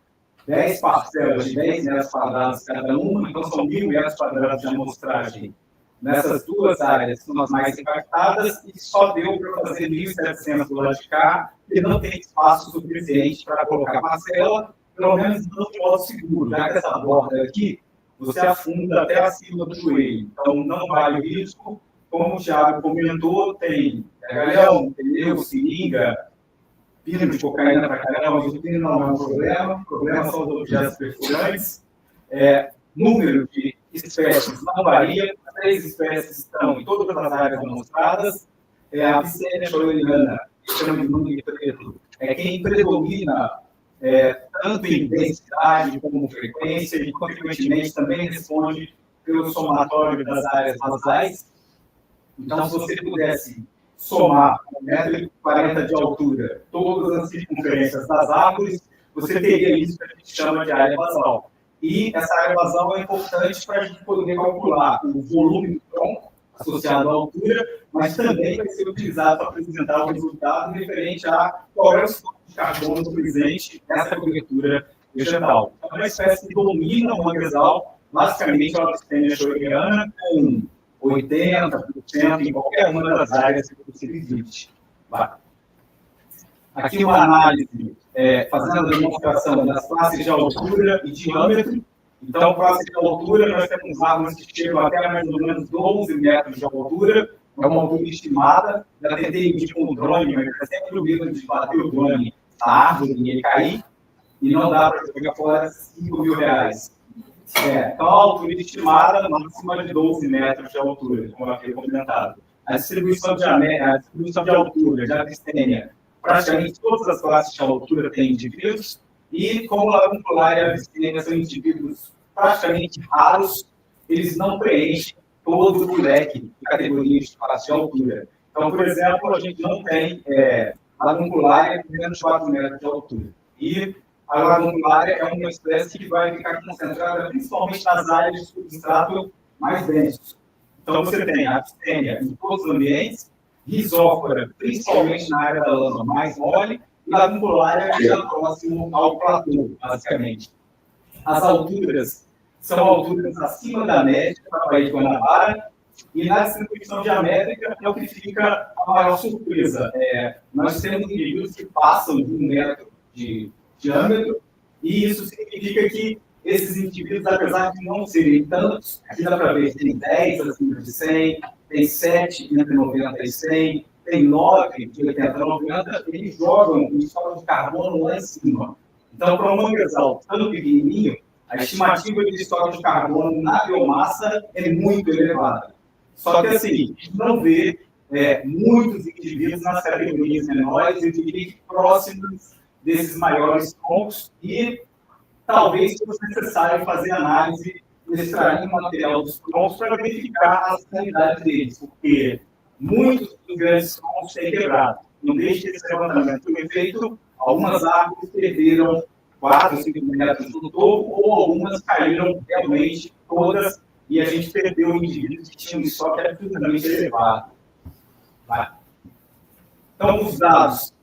10 parcelas de 10 metros quadrados cada uma, então são 1.000 metros quadrados de amostragem nessas 2 áreas, que são as mais impactadas, e só deu para fazer 1.700 do lado de cá, e não tem espaço suficiente para colocar parcela, pelo menos não de modo seguro, já que essa borda aqui, você afunda até acima do joelho, então não vale o risco. Como o Thiago comentou, tem galhão, pneu, seringa, pino de cocaína para caramba, mas o pino não é um problema, o problema são os objetos perfurantes. Número de espécies não varia, 3 espécies estão em todas as áreas amostradas. A Vicente Choriana, que chama de nome preto, é quem predomina tanto em densidade como frequência, e, consequentemente, também responde pelo somatório das áreas basais. Então, se você pudesse somar 1,40 m de altura todas as circunferências das árvores, você teria isso que a gente chama de área basal. E essa área basal é importante para a gente poder calcular o volume do tronco associado à altura, mas também vai ser utilizado para apresentar o resultado referente a qual é o estoque de carbono presente nessa cobertura vegetal. É uma espécie que domina o manguezal, basicamente a Avicennia schroeriana, com 80% em qualquer uma das áreas que você visite. Aqui uma análise fazendo a demonstração das classes de altura e diâmetro. Então, classe de altura, nós temos árvores que chegam até mais ou menos 12 metros de altura, é uma altura estimada. Já tentei medir com o drone, mas é sempre o medo de bater o drone na árvore e ele cair, e não dá para jogar fora R$5.000. Então, a altura estimada máxima de 12 metros de altura, como havia comentado. A distribuição de altura de Avicennia, praticamente todas as classes de altura têm indivíduos, e como a Laguncular e a Avicennia são indivíduos praticamente raros, eles não preenchem todo o leque de categorias de classe de altura. Então, por exemplo, a gente não tem Laguncular com menos de 4 metros de altura. E a Laguncular é uma espécie que vai ficar concentrada principalmente nas áreas de substrato mais densos. Então, você tem a Avicennia em todos os ambientes, Rhizófora, principalmente na área da lama mais mole, e Laguncular já próximo ao platô, basicamente. As alturas são alturas acima da média da Baía de Guanabara, e na distribuição geométrica é o que fica a maior surpresa. Nós temos indivíduos que passam de 1 metro de diâmetro, e isso significa que esses indivíduos, apesar de não serem tantos, aqui dá para ver, tem 10 acima de 100, tem 7 entre 90 e 100, tem 9 de 80 a 90, eles jogam o estoque de carbono lá em cima. Então, para um manguezal tão pequenininho, a estimativa de estoque de carbono na biomassa é muito elevada. Só que, assim, a gente não vê muitos indivíduos nas categorias menores, eu diria que próximos desses maiores troncos, e talvez fosse necessário fazer análise, extrair o material dos troncos para verificar a sanidade deles, porque muitos dos grandes troncos têm quebrado. Não deixe esse levantamento foi feito, algumas árvores perderam 4, 5 metros do topo, ou algumas caíram realmente todas, e a gente perdeu indivíduos que tinham um estoque absolutamente elevado. Então, os dados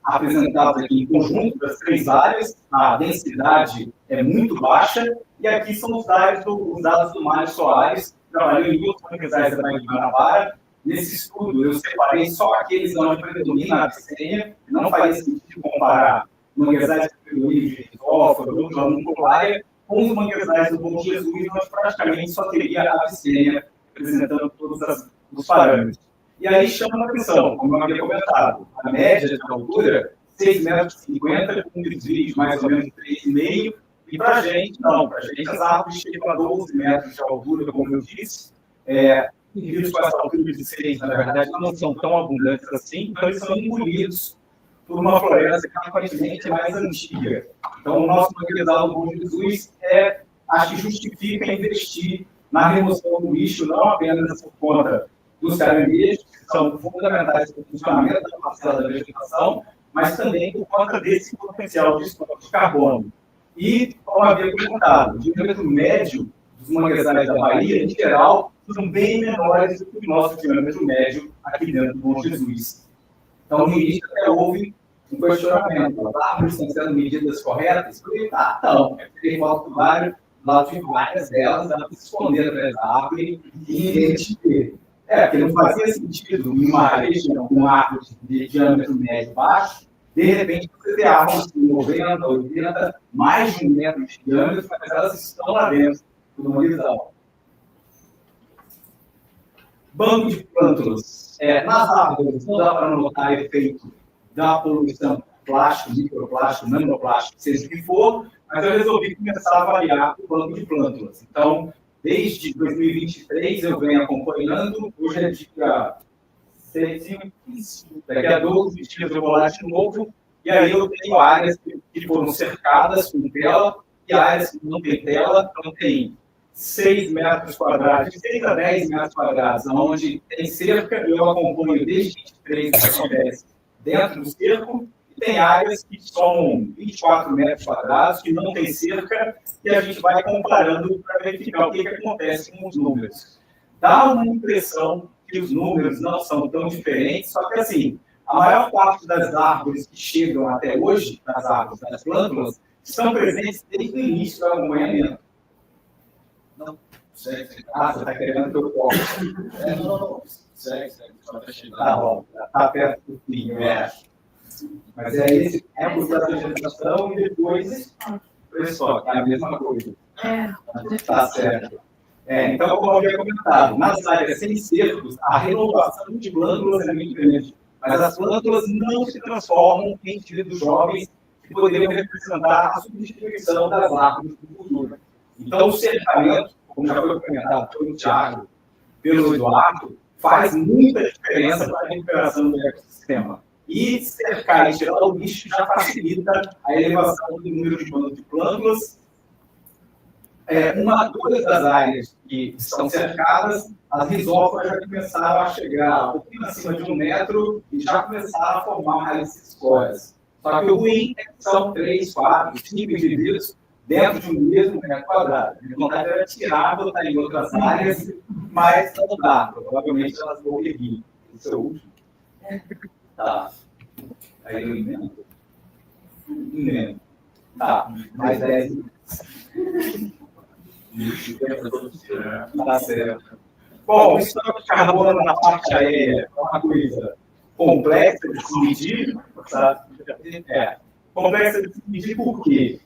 apresentados aqui em conjunto das 3 áreas, a densidade é muito baixa, e aqui são os dados do Mário Soares, que trabalhou em outros manguezais da Baía de Guanabara. Nesse estudo, eu separei só aqueles onde predomina a Avicennia, não faz sentido comparar manguezais que predominam de Rhizófora ou de Laguncular com os manguezais do Bom Jesus, onde praticamente só teria a Avicennia representando todos os parâmetros. E aí chama a atenção, como eu havia comentado, a média de altura, 6,50 metros, com desvio de mais ou menos 3,5, e para a gente, não, para a gente as árvores chegam a 12 metros de altura, como eu disse, indivíduos com essa altura de 6, na verdade, não são tão abundantes assim, então eles são engolidos por uma floresta que aparentemente é mais antiga. Então, o nosso manguezal do Bom Jesus acho que justifica investir na remoção do lixo, não apenas por conta dos caranguejos, que são fundamentais para o funcionamento da parcela da vegetação, mas também por conta desse potencial de estoque de carbono. E, como havia comentado, o diâmetro médio dos manguezais da Bahia, em geral, são bem menores do que o nosso diâmetro médio aqui dentro do Bom Jesus. Então, no início até houve um questionamento: as árvores estão sendo medidas corretas? Eu falei, não, tem foto do vários, lá de várias delas, ela se esconder atrás da árvore e ninguém te vê. Porque não fazia sentido em uma região com árvores de diâmetro médio baixo, de repente você ter árvores de 90, 80, mais de 1 metro de diâmetro, mas elas estão lá dentro do manguezal. Banco de plântulas. Nas árvores não dá para notar efeito da poluição plástico, microplástico, nanoplástico, seja o que for, mas eu resolvi começar a avaliar o banco de plântulas. Então, desde 2023 eu venho acompanhando, hoje é dia 6, daqui a 12 dias eu vou lá de novo, E aí eu tenho áreas que foram cercadas com tela e áreas que não tem tela, então tem 6 metros quadrados, de 6 a 10 metros quadrados, onde tem cerca, eu acompanho desde 23 que acontece dentro do cerco, e tem áreas que são 24 metros quadrados, que não tem cerca, e a gente vai comparando para verificar o que acontece com os números. Dá uma impressão que os números não são tão diferentes, só que assim, a maior parte das árvores que chegam até hoje, das árvores, das plântulas, estão presentes desde o início do acompanhamento. Não, segue. Ah, você está querendo que eu corte. Não. Segue. Tá bom, está perto do fim, Mas é esse tempo da vegetação e depois, olha só, é a mesma coisa. Tá certo. Então, como eu havia comentado, nas áreas sem cercos, a renovação de plântulas é muito grande. Mas as plântulas não se transformam em indivíduos jovens que poderiam representar a substituição das árvores do futuro. Então, o cercamento, como já foi comentado pelo Thiago, pelo Eduardo, faz muita diferença para a recuperação do ecossistema. E cercar e tirar o lixo já facilita a elevação do número de plântulas. Duas das áreas que estão cercadas, as risófilas já começaram a chegar um pouquinho acima de 1 metro e já começaram a formar raízes escórias. Só que o ruim é que são 3, 4, 5 indivíduos dentro de um mesmo metro quadrado. A vontade era tirar, botar em outras áreas, mas não dá. Provavelmente elas vão seguir. Esse é o último. Tá. Aí eu emendo. Tá. Mais 10 minutos. Tá certo. Bom, o estoque de carbono na parte aérea é uma coisa complexa de se medir. Complexa de se medir por quê?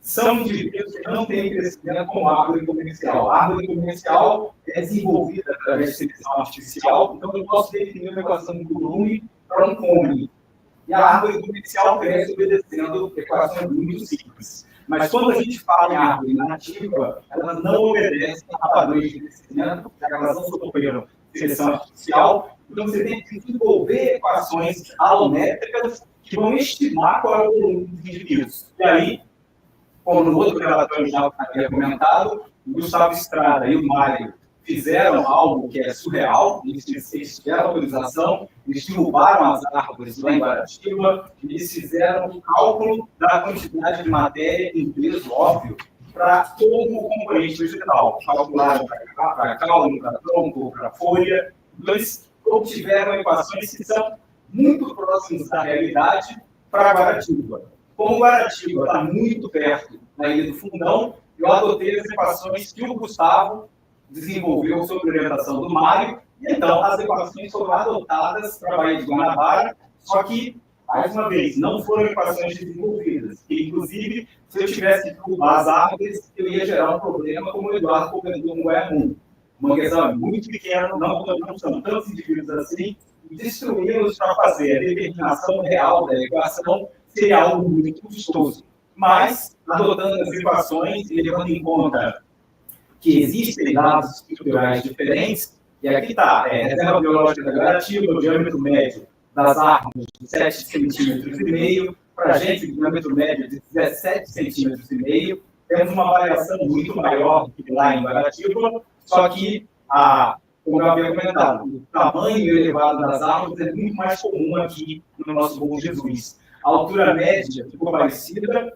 São indivíduos que não têm crescimento com árvore comercial. A árvore comercial é desenvolvida através de seleção artificial, então eu posso definir uma equação de volume para um cone. E a árvore comercial cresce obedecendo equações muito simples. Mas quando a gente fala em árvore nativa, elas não obedecem a padrões de crescimento, porque elas não sofreram seleção artificial. Então você tem que desenvolver equações alométricas que vão estimar qual é o volume dos indivíduos. E aí, como no outro relatório já havia comentado, o Gustavo Estrada e o Mário fizeram algo que é surreal, eles tiveram autorização, eles derrubaram as árvores lá em Guaratiba, eles fizeram um cálculo da quantidade de matéria em peso óbvio para todo o componente vegetal. Calcularam para caule, para tronco, para folha. Então, eles obtiveram equações que são muito próximas da realidade para Guaratiba. Como Guaratiba está muito perto da Ilha do Fundão, eu adotei as equações que o Gustavo desenvolveu sob orientação do Mário, e então as equações foram adotadas para a Baía de Guanabara, só que, mais uma vez, não foram equações desenvolvidas. E, inclusive, se eu tivesse que derrubar as árvores, eu ia gerar um problema como o Eduardo comentou no Goiamum. Uma questão muito pequena, não são tantos indivíduos assim, e destruí-los para fazer a determinação real da equação seria algo muito custoso. Mas, adotando as equações e levando em conta que existem dados estruturais diferentes, e aqui está, reserva biológica da Guaratiba, o diâmetro médio das árvores de 7,5 cm, para a gente, o diâmetro médio de 17,5 cm, temos uma variação muito maior do que lá em Guaratiba, só que, como eu havia comentado, o tamanho elevado das árvores é muito mais comum aqui no nosso Bom Jesus. A altura média ficou parecida,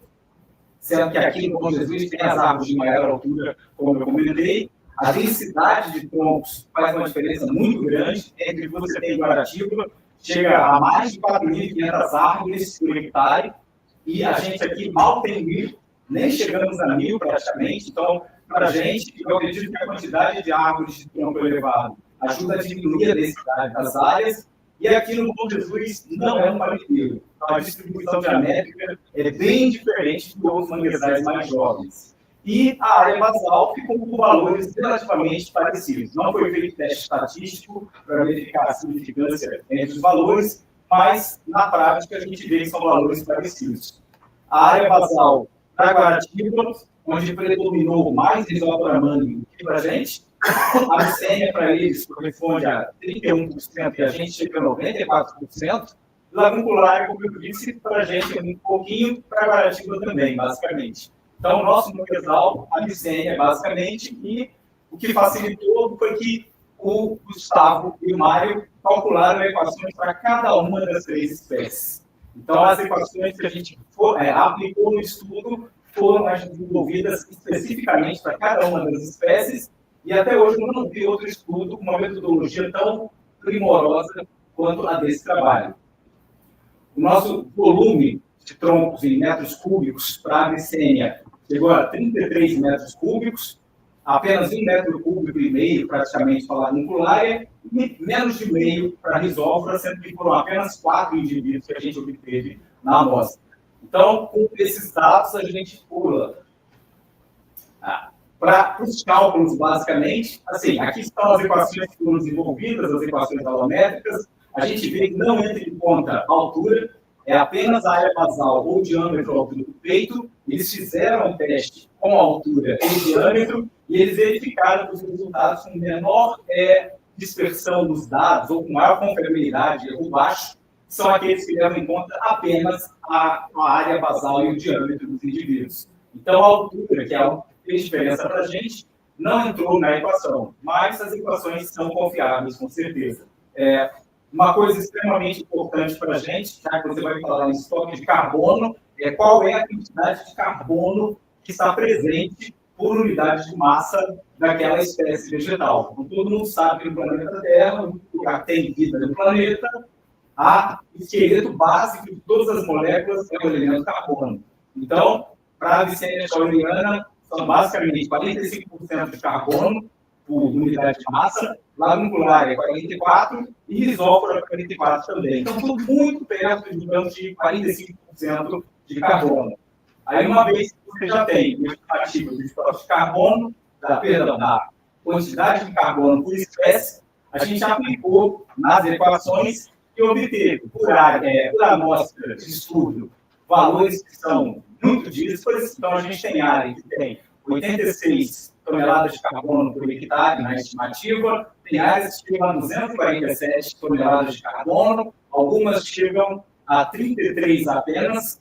sendo que aqui no Bom Jesus tem as árvores de maior altura, como eu comentei. A densidade de troncos faz uma diferença muito grande entre o que você tem em Guaratiba, chega a mais de 4.500 árvores por hectare, e a gente aqui mal tem 1.000, nem chegamos a 1.000 praticamente. Então, para a gente, eu acredito que a quantidade de árvores de tronco elevado ajuda a diminuir a densidade das áreas, e aqui no Bom Jesus não é um marinheiro. A distribuição geométrica é bem diferente dos manguezais mais jovens. E a área basal ficou com valores relativamente parecidos. Não foi feito teste estatístico para verificar a significância entre os valores, mas na prática a gente vê que são valores parecidos. A área basal para Guaratiba, onde predominou mais Rhizophora do que para a gente, a micênia para eles corresponde a 31% e a gente chega a 94%. La Vincular, como eu disse, para a gente é muito pouquinho, para Guaratiba também, basicamente. Então, o nosso manguezal, a Vicênia, basicamente, e o que facilitou foi que o Gustavo e o Mário calcularam equações para cada uma das 3 espécies. Então, as equações que a gente aplicou no estudo foram desenvolvidas especificamente para cada uma das espécies, e até hoje eu não vi outro estudo com uma metodologia tão primorosa quanto a desse trabalho. O nosso volume de troncos em metros cúbicos para a Vicênia chegou a 33 metros cúbicos, apenas 1,5 metro praticamente para a Laniculária, e menos de meio para a Rhizófora, sendo que foram apenas 4 indivíduos que a gente obteve na amostra. Então, com esses dados, a gente pula para os cálculos, basicamente. Assim, aqui estão as equações que foram desenvolvidas, as equações alométricas. A gente vê que não entra em conta a altura, é apenas a área basal ou diâmetro ou altura do peito. Eles fizeram um teste com altura e diâmetro e eles verificaram que os resultados com menor dispersão dos dados ou com maior confiabilidade ou baixo são aqueles que levam em conta apenas a área basal e o diâmetro dos indivíduos. Então, a altura, que é algo que fez diferença para a gente, não entrou na equação, mas as equações são confiáveis, com certeza. Uma coisa extremamente importante para a gente, já que você vai falar em estoque de carbono, qual é a quantidade de carbono que está presente por unidade de massa daquela espécie vegetal. Então, todo mundo sabe que no planeta Terra, no lugar que tem vida no planeta, o esqueleto básico de todas as moléculas é o elemento carbono. Então, para a Vicênia shauriniana, são basicamente 45% de carbono por unidade de massa, La Vincular é 44% e Rhizófora 44% também. Então, tudo muito perto, digamos, de 45% de carbono. Aí, uma vez que você já tem uma estimativa do estoque de carbono, da quantidade de carbono por espécie, a gente aplicou nas equações e obteve, por amostra de estudo, valores que são muito díspares. Então, a gente tem área que tem 86 toneladas de carbono por hectare na estimativa, tem áreas que chegam a 247 toneladas de carbono, algumas chegam a 33 apenas,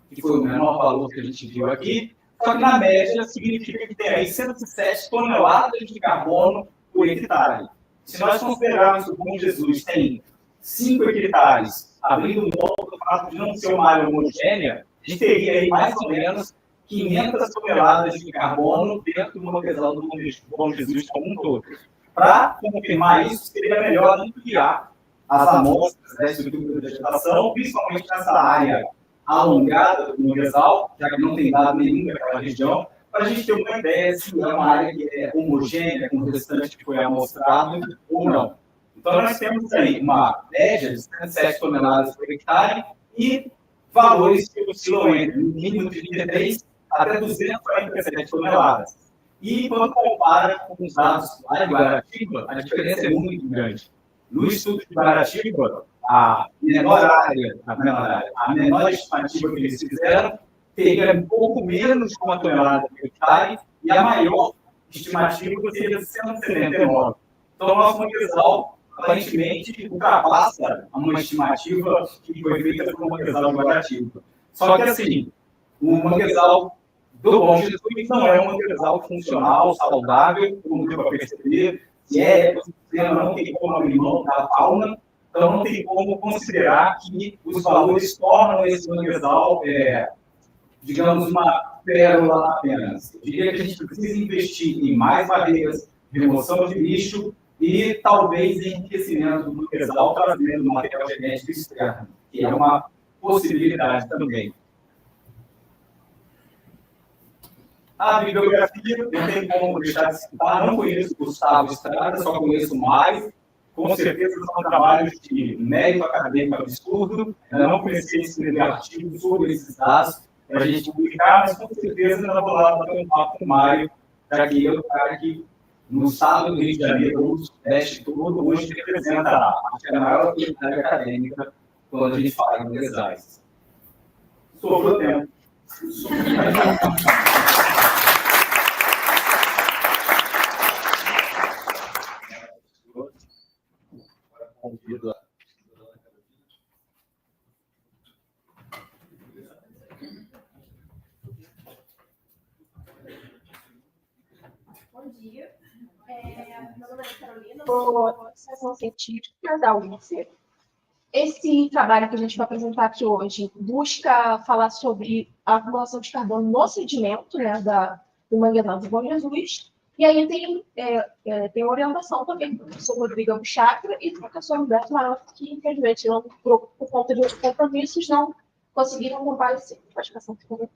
que foi o menor valor que a gente viu aqui, só que na média significa que tem aí 107 toneladas de carbono por hectare. Se nós considerarmos que o Bom Jesus tem 5 hectares, abrindo mão do fato de não ser uma área homogênea, a gente teria aí mais ou menos 500 toneladas de carbono dentro do manguezal do Bom Jesus como um todo. Para confirmar isso, seria melhor ampliar as amostras da estrutura da vegetação, principalmente nessa área alongada do manguezal, já que não tem dado nenhum naquela região, para a gente ter uma ideia se é uma área que é homogênea com o restante que foi amostrado ou não. Então, nós temos aí uma média de 107 toneladas por hectare e valores que oscilam entre no mínimo de 33 até 247 toneladas. E, quando compara com os dados lá de Guaratiba, a diferença é muito grande. No estudo de Guaratiba, a menor estimativa que eles fizeram teria um pouco menos de 1 tonelada por hectare e a maior estimativa seria 179. Então, o nosso manguezal, aparentemente, ultrapassa uma estimativa que foi feita pelo manguezal de Guaratiba. Só que, assim, o manguezal do Bom Jesus não é um manguezal funcional, saudável, como deu para perceber. Se é ecossistema, não tem como abrir mão da fauna, então não tem como considerar que os valores tornam esse manguezal, digamos, uma pérola apenas. Eu diria que a gente precisa investir em mais barreiras, remoção de lixo e talvez enriquecimento do manguezal trazendo material genético externo, que é uma possibilidade também. A bibliografia, não tem como deixar de citar, não conheço Gustavo Estrada, só conheço o Mário. Com certeza são trabalhos de mérito acadêmico absurdo. Eu não comecei a escrever artigos sobre esses dados para a gente publicar, mas com certeza eu vou lá bater um papo com o Mário, já que ele é o cara que, no estado do Rio de Janeiro, o Sudeste todo, hoje representa a maior autoridade acadêmica quando a gente fala em manguezais. Sobrou tempo. Convido a dia. Meu nome é Carolina, sou associação científica da UFE. Esse trabalho que a gente vai apresentar aqui hoje busca falar sobre a acumulação de carbono no sedimento, né, do manguezal do Bom Jesus. E aí tem orientação também do professor Rodrigo Chakra e do professor Humberto Maior, que infelizmente não, por conta de outros compromissos, não conseguiram comparecer. Pode passar por favor.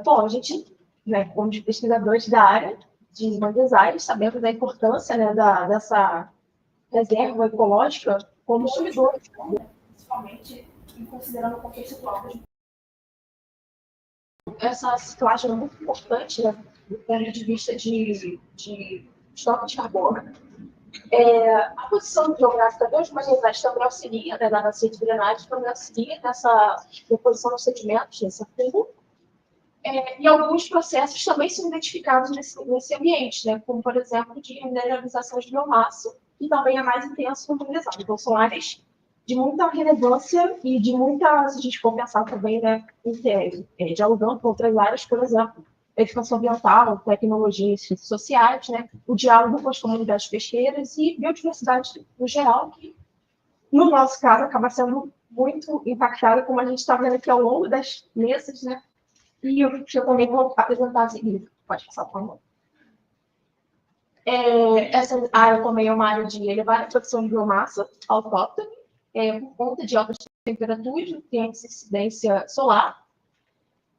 Bom, a gente, né, como pesquisadores da área de manguezais, sabemos da importância, né, dessa reserva ecológica como consumidores, principalmente considerando o contexto atual. Essa situação é muito importante, né, do ponto de vista de estoque de carbono. A posição geográfica dos manguezais também auxilia, né, na bacia de drenagem, também auxilia nessa deposição dos sedimentos, nesse acúmulo. E alguns processos também são identificados nesse ambiente, né, como, por exemplo, de mineralização de biomassa, que também é mais intenso no manguezal. Então, são áreas de muita relevância e de muita, se a gente for pensar também, né, dialogando com outras áreas, por exemplo, educação ambiental, tecnologias sociais, né, o diálogo com as comunidades pesqueiras e biodiversidade no geral, que, no nosso caso, acaba sendo muito impactada, como a gente está vendo aqui ao longo das mesas, né, e eu também vou apresentar a seguir. Pode passar, por favor. Essa área também é uma área de elevada produção de biomassa autóctone, por conta de altas temperaturas, tem incidência solar.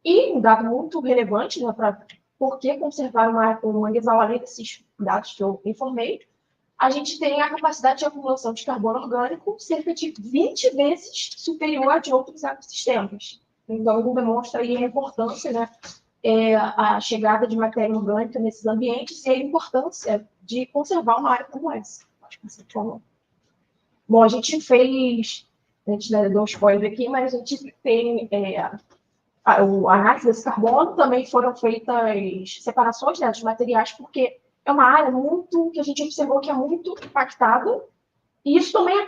E um dado muito relevante, né, para por que conservar um manguezal além desses dados que eu informei, a gente tem a capacidade de acumulação de carbono orgânico cerca de 20 vezes superior a de outros ecossistemas. Então, ele demonstra aí a importância, né, a chegada de matéria orgânica nesses ambientes e a importância de conservar uma área como essa. Bom, a gente deu um spoiler aqui, mas a gente tem a análise desse carbono, também foram feitas separações, né, dos materiais, porque é uma área que a gente observou que é muito impactada, e isso também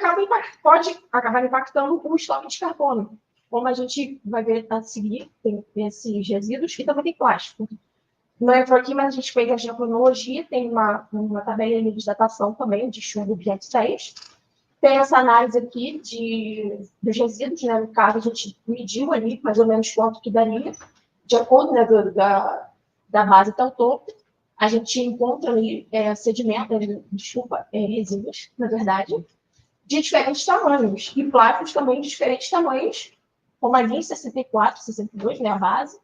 pode acabar impactando o estoque de carbono. Como a gente vai ver a seguir, tem esses resíduos e também tem plástico. Não entrou aqui, mas a gente fez a geocronologia, tem uma tabela de datação também, de chumbo 506. Tem essa análise aqui dos resíduos, né? No caso, a gente mediu ali mais ou menos quanto que daria, de acordo, né, da base até o topo. A gente encontra ali resíduos, na verdade, de diferentes tamanhos, e plásticos também de diferentes tamanhos, como ali em 64, 62, né, a base,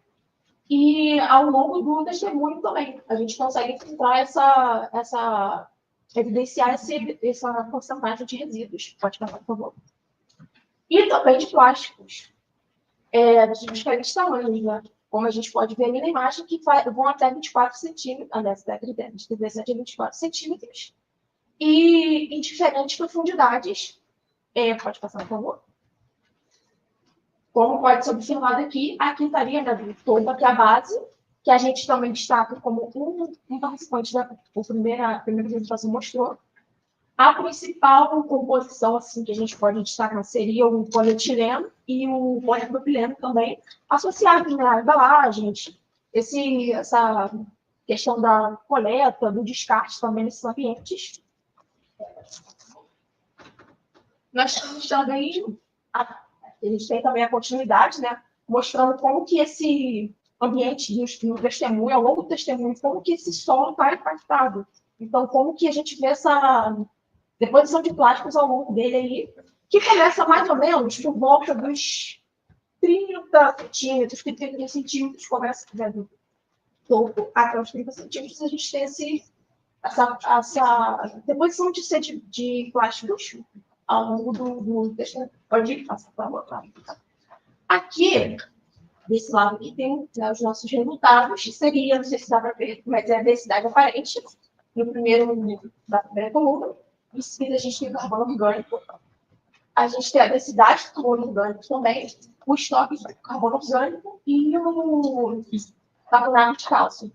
e ao longo do testemunho também. A gente consegue filtrar evidenciar essa porcentagem de resíduos. Pode passar, por favor. E também de plásticos, de diferentes tamanhos, né? Como a gente pode ver ali na imagem, que vão até 24 centímetros, de 17 a 24 centímetros, e em diferentes profundidades. Pode passar, por favor. Como pode ser observado aqui estaria, né, toda aqui a base, que a gente também destaca como um participante da primeira apresentação mostrou. A principal composição assim, que a gente pode destacar seria o polietileno e o polipropileno também, associados, né, à embalagem, essa questão da coleta, do descarte também nesses ambientes. Nós temos também eles têm também a continuidade, né, mostrando como que esse ambiente no testemunho, ao longo do testemunho, como que esse solo está impactado. Então, como que a gente vê essa deposição de plásticos ao longo dele aí, que começa mais ou menos por volta dos 30 centímetros, 30 centímetros, começa do topo até os 30 centímetros, a gente tem essa deposição de plásticos ao longo do testemunho. Pode ir, passa para botar. Aqui, desse lado aqui, tem, né, os nossos resultados, que seria, não sei se dá para ver, mas é a densidade aparente, da primeira coluna. Em seguida, a gente tem o carbono orgânico. A gente tem a densidade do carbono orgânico também, o estoque de carbono orgânico e o carbonato de cálcio.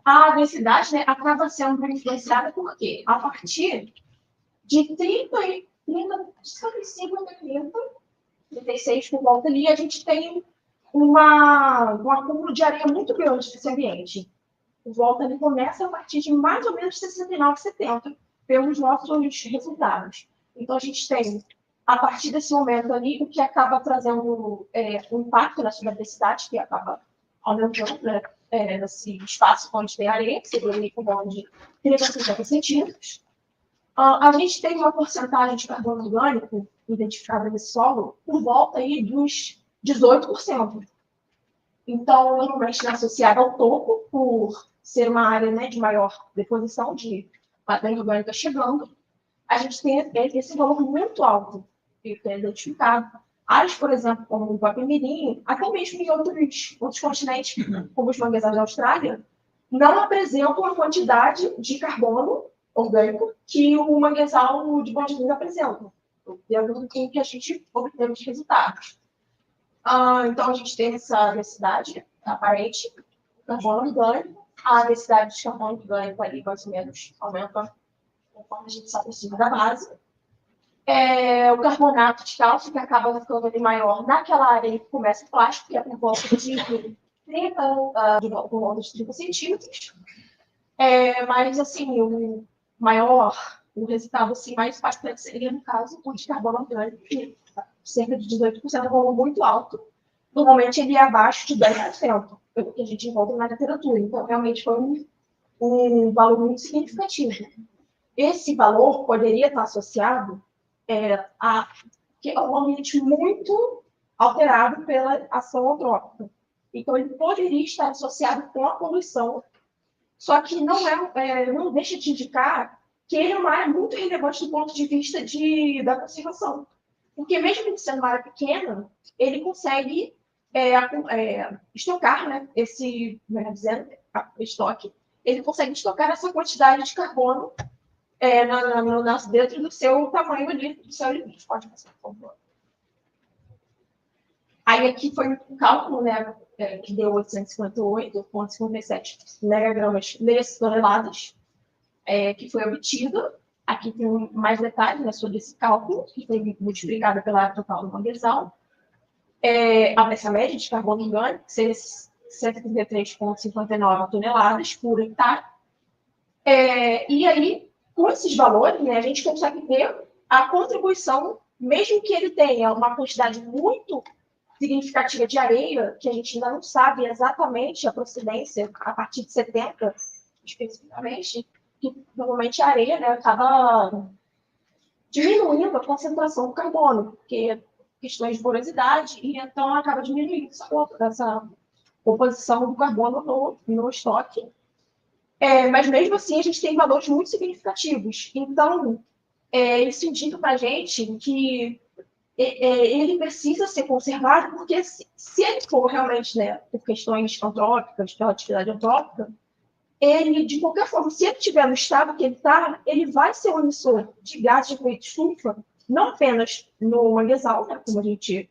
A densidade, né, acaba sendo influenciada por quê? A partir de 55 até 36 por volta ali, a gente tem um acúmulo de areia muito grande nesse ambiente. O Volta ele começa a partir de mais ou menos 69, 70, pelos nossos resultados. Então, a gente tem, a partir desse momento ali, o que acaba trazendo um impacto na biodiversidade, que acaba aumentando, né, nesse espaço onde tem areia, que seria ali com de 30 a 50 centímetros. A gente tem uma porcentagem de carbono orgânico identificada nesse solo por volta aí dos 18%. Então, normalmente é associada ao topo, por ser uma área, né, de maior deposição de matéria orgânica chegando, a gente tem esse valor muito alto que é identificado. Áreas, por exemplo, como o Guapimirim, até mesmo em outros continentes, como os manguezais da Austrália, não apresentam a quantidade de carbono orgânico que o manguezal de Bom Jesus apresenta, dentro do que a gente obteve de resultados. Então, a gente tem essa necessidade aparente de carbono orgânico, a necessidade de carbono orgânico ali, mais ou menos, aumenta conforme a gente se aproxima da base. O carbonato de cálcio, que acaba ficando ali maior naquela área que começa o plástico, que é por volta de 30 centímetros. Mas, assim, o resultado assim, mais impactante seria, no caso, o de carbono orgânico, que cerca de 18% é um valor muito alto. Normalmente, ele é abaixo de 10%, pelo que a gente encontra na literatura. Então, realmente, foi um valor muito significativo. Esse valor poderia estar associado a um ambiente muito alterado pela ação antrópica. Então, ele poderia estar associado com a poluição, só que não deixa de indicar que ele é uma área muito relevante do ponto de vista da conservação. Porque mesmo ele sendo uma área pequena, ele consegue estocar, né, esse estoque, ele consegue estocar essa quantidade de carbono dentro do seu tamanho ali, do seu limite. Pode passar, por favor. Aí aqui foi um cálculo, né, que deu 858,57 megagramas nessas toneladas, que foi obtido. Aqui tem mais detalhes, né, sobre esse cálculo, que foi multiplicado pela área total do manguezal. Essa média de carbono orgânico seria 133,59 toneladas por hectare. E aí, com esses valores, né, a gente consegue ver a contribuição, mesmo que ele tenha uma quantidade muito significativa de areia, que a gente ainda não sabe exatamente a procedência, a partir de 70, especificamente, que normalmente a areia, né, acaba diminuindo a concentração do carbono, porque questões de porosidade, e então acaba diminuindo essa composição do carbono no estoque. Mas mesmo assim, a gente tem valores muito significativos. Então, isso indica para a gente que ele precisa ser conservado, porque se ele for realmente, né, por questões antrópicas, pela atividade antrópica, ele, de qualquer forma, se ele estiver no estado que ele está, ele vai ser um emissor de gases de efeito estufa, não apenas no manguezal, né, como a gente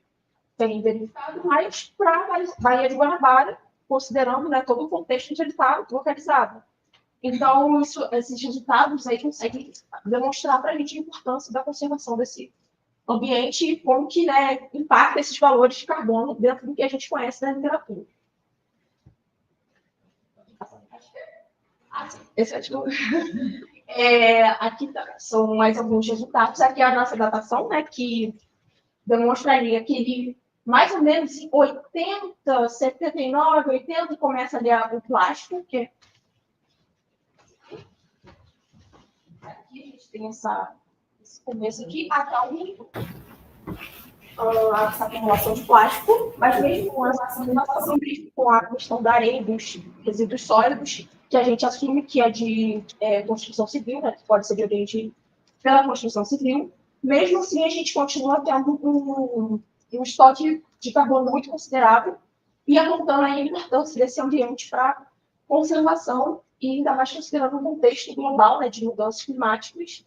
tem verificado, mas para a Baía de Guanabara, considerando, né, todo o contexto onde ele está localizado. Então, esses resultados aí conseguem demonstrar para a gente a importância da conservação desse ambiente e como que, né, impacta esses valores de carbono dentro do que a gente conhece da literatura. Aqui são mais alguns resultados. Aqui é a nossa datação, né, que demonstraria que ele, mais ou menos em 80, 79, 80, começa ali o plástico, que aqui a gente tem esse começo aqui, até essa acumulação de plástico, mas mesmo com essa acumulação, com a questão da areia e dos resíduos sólidos, que a gente assume que é de construção civil, né, que pode ser de origem pela construção civil, mesmo assim a gente continua tendo um estoque de carbono muito considerável e apontando aí a importância desse ambiente para conservação e ainda mais considerando o contexto global, né, de mudanças climáticas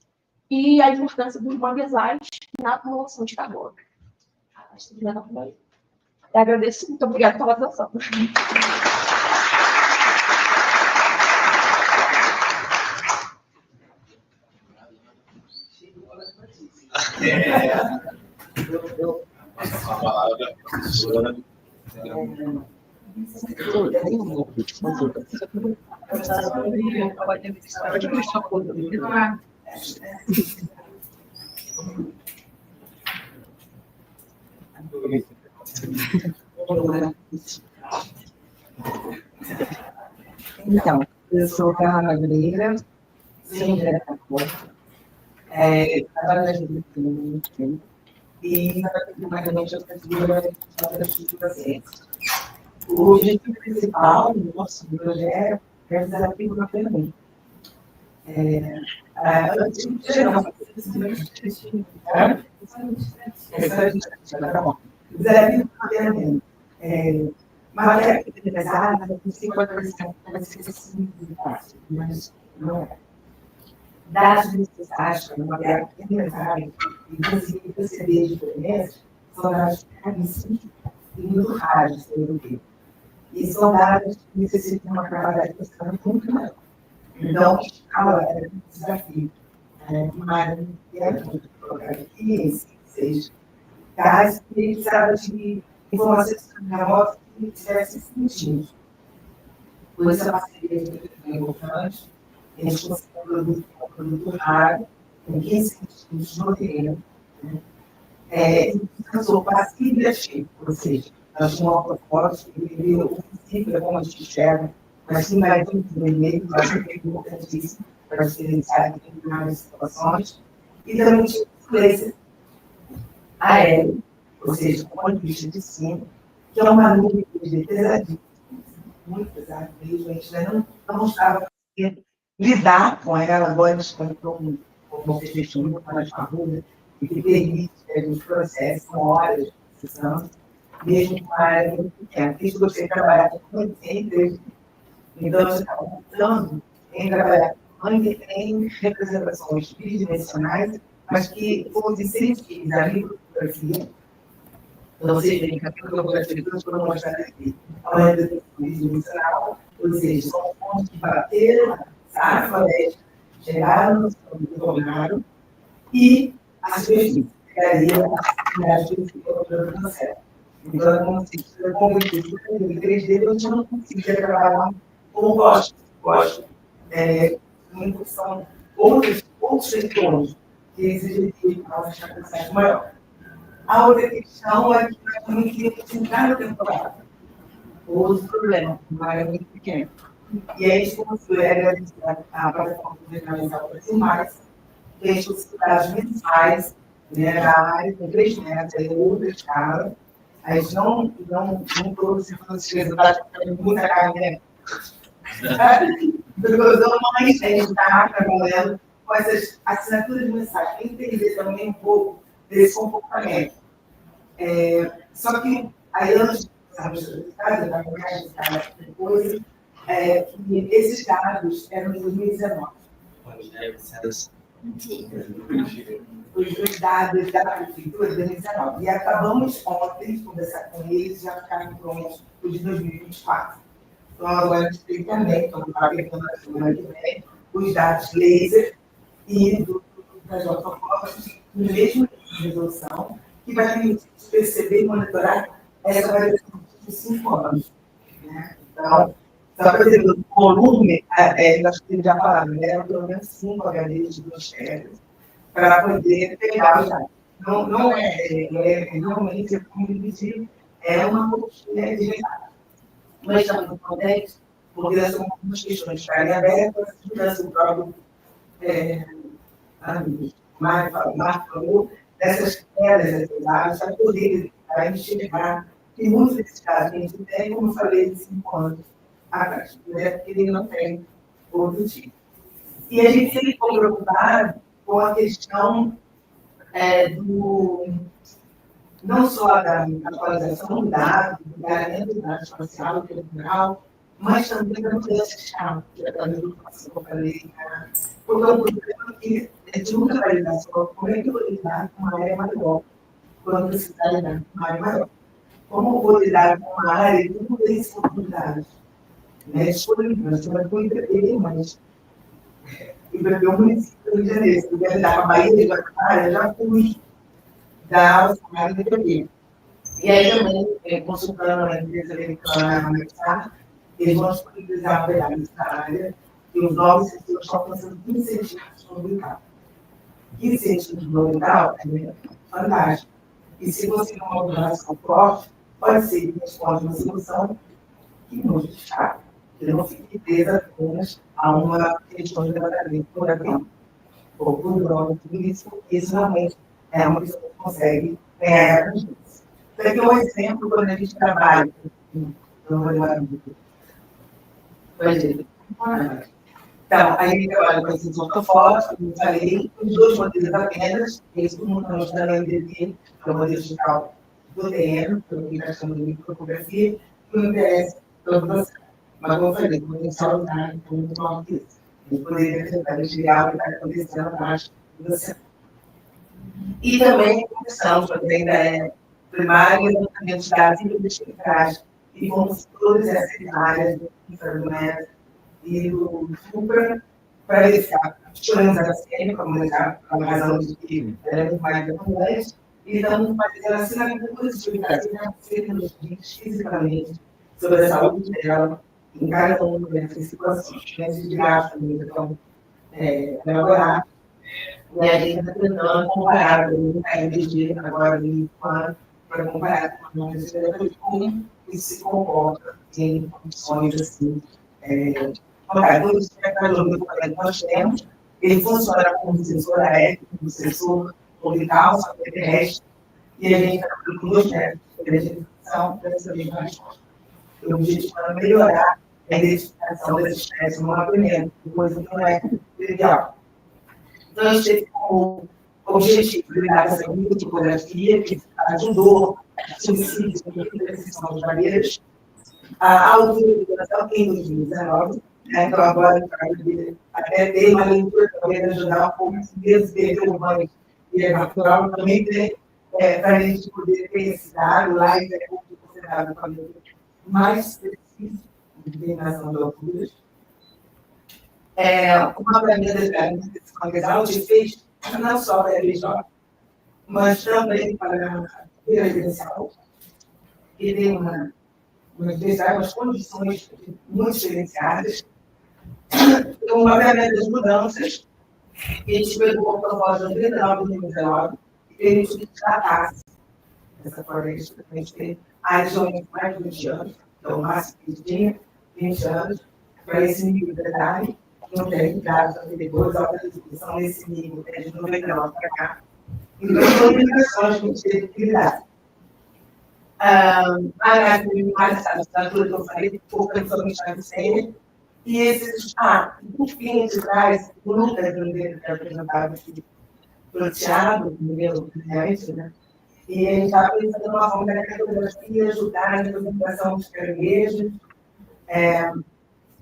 e a importância dos manguezais na acumulação de carbono. Eu agradeço, muito obrigada pela atenção. Então, eu sou Carla Magreira, sou diretora da Porta, trabalho na Juventude muito tempo, e primeiramente eu consegui a paciência. O objetivo principal do nosso projeto é o desafio da pergunta. O desafio da pergunta matéria pesada, com 50% vai ser simples, fácil, mas não é. Dados necessários para uma matéria pesada e conseguir perceber diferenças são dados caríssimos e muito raros de ser. E são dados que necessitam uma capacidade de pesquisa muito maior. Então, a escala é um desafio. Mas é muito que seja casos que precisava de informações remotas que tivessem sentido. Por isso, a parceria é importante. A gente conseguiu um produto raro, com 15 sentidos no terreno. E cansou passivo e ativo, ou seja, nós tínhamos uma proposta que deveria o princípio, como a gente enxerga, mas que vai muito bem, vai ser importantíssimo para se iniciar em determinadas situações. E também tinha influência aérea, ou seja, do ponto de vista de cima, que é uma nuvem pesadíssima, muito pesada mesmo, a gente ainda não estava conseguindo lidar com ela, agora nós estamos com uma perspectiva muito mais aguda, e que permite que a gente processe com horas de sessão, mesmo com a área muito pequena. Isso você trabalhar com sempre, então você está optando em trabalhar em representações tridimensionais, mas que fossem sensíveis à micrografia. Então, vocês veem que a micrografia que eu vou mostrar aqui é uma representação tridimensional, ou seja, são pontos que bateram a floresta, chegaram no céu do tornado e a superfície ficaria na superfície do céu. Então, é como se como em 3D, eu já não conseguia trabalhar com cósmicos. Muitos são outros setores que exigem uma capacidade maior. A outra questão é que nós também queríamos entrar no temporário. Outro problema, uma área muito pequena. E aí a gente construiu a plataforma governamental para mais, que a gente conseguiu dados mensais, da área com 3 metros, aí outra escala. A gente não trouxe esses resultados, porque muita carne, mas a gente está trabalhando com essas assinaturas mensais, para entender também um pouco desse comportamento. Só que aí antes de depois, que esses dados eram em 2019. Os dados da prefeitura de 2019. E acabamos ontem de conversar com eles, já ficaram prontos os de 2024. Então, agora a gente tem também, como está pegando a semana que vem, os dados laser e das plataformas no mesmo nível de resolução, que vai permitir perceber e monitorar essa variação de 5 anos. Então, só para dizer, o volume, nós já falamos, era pelo menos 5 HDs de 2 teras, para poder pegar os dados. Não realmente, como dizer, é uma coxinha de dados. Mas estamos no contexto, porque nós temos algumas questões de área aberta, a segurança do próprio Marco falou, dessas quedas, desses dados, para poder enxergar que muitos desses dados que a gente tem, como eu falei, de 5 anos atrás, porque ele não tem outro tipo. E a gente sempre ficou preocupado com a questão não só da atualização do dado, do garantimento do dado espacial, temporal, mas também da mudança de escala, que é a educação que eu falei, porque é um problema que é de muita validação. Como é que eu vou lidar com uma área maior, quando precisar lidar com uma área maior? Como eu vou lidar com uma área que não tem essa oportunidade? Você vai entender, mas o município do Rio de Janeiro, se eu lidar com a Bahia de Guanabara, já fui da área de Bahia. E aí também, consultando a empresa americana, eles vão disponibilizar operários da área e os novos setores estão alcançando 15 centímetros no orbital. 15 centímetros no orbital é fantástico. E se você não uma relação forte, pode ser que responda uma solução que não está, que não fique presa apenas a uma questão de levantamento por avião ou por drone, tudo isso, porque isso realmente é uma pessoa que consegue ganhar com isso. Isso aqui é um exemplo quando a gente trabalha. Então, a gente trabalha com esses ortofótos, como eu falei, os dois modelos apenas, esse um está mostrando o MDT, que é o modelo digital do terreno, que nós chamamos de microtopografia, que não interessa todo você. Mas, como eu falei, o potencial está muito maior que isso. A gente poderia tentar investigar o que está acontecendo abaixo de você. E também a questão, que ainda é primária, levantamento de dados investigativos, e vamos todas essas áreas do Inframed e do FUPRA para verificar a diferença da CM, como já a razão de que ela é muito mais abundante, e estamos fazendo assinaturas de nos fisicamente sobre a saúde dela, em cada uma dessas situações de gasto, então, elaborar. E a gente está tentando comparar o KMG agora em ano, para comparar com a nossa como isso se comporta em condições assim. Todo espectador que nós temos, ele funciona como um sensor aéreo, como um sensor orbital, só que terrestre, e a gente está com 2 métodos de identificação para saber mais forte. O objetivo é melhorar a identificação das espécies no mapeamento, coisa que não é trivial. Então, a gente teve como objetivo lidar com essa microtopografia, que ajudou a suicídio da restrição das barreiras, a autorização em 2019. Então, agora, até ter uma leitura também ajudar um pouco a desver o banho e é natural, também tem para a gente poder ter esse dado lá e é muito considerado mais preciso de determinação de alturas. Uma planilha da a gente fez não só para a RJ, mas também para a residencial, que tem umas condições muito diferenciadas. Então, obviamente, as mudanças, que a gente pegou a proposta de 39 de 2019 e permitiu que tratasse essa floresta. A gente tem áreas de mais de 20 anos, então, o máximo que a gente tinha, 20 anos, para esse nível de detalhe. Não tem dados anteriores à discussão nesse nível, de 99 para cá. Então, são limitações que a gente teve que lidar. Mais assinatura que eu falei, pouca somente na CN, e esses, por fim, de trás, nunca apresentado aqui pelo Thiago, primeiro presidente, né? E a gente está pensando numa forma da cartografia ajudar na representação dos caranguejos,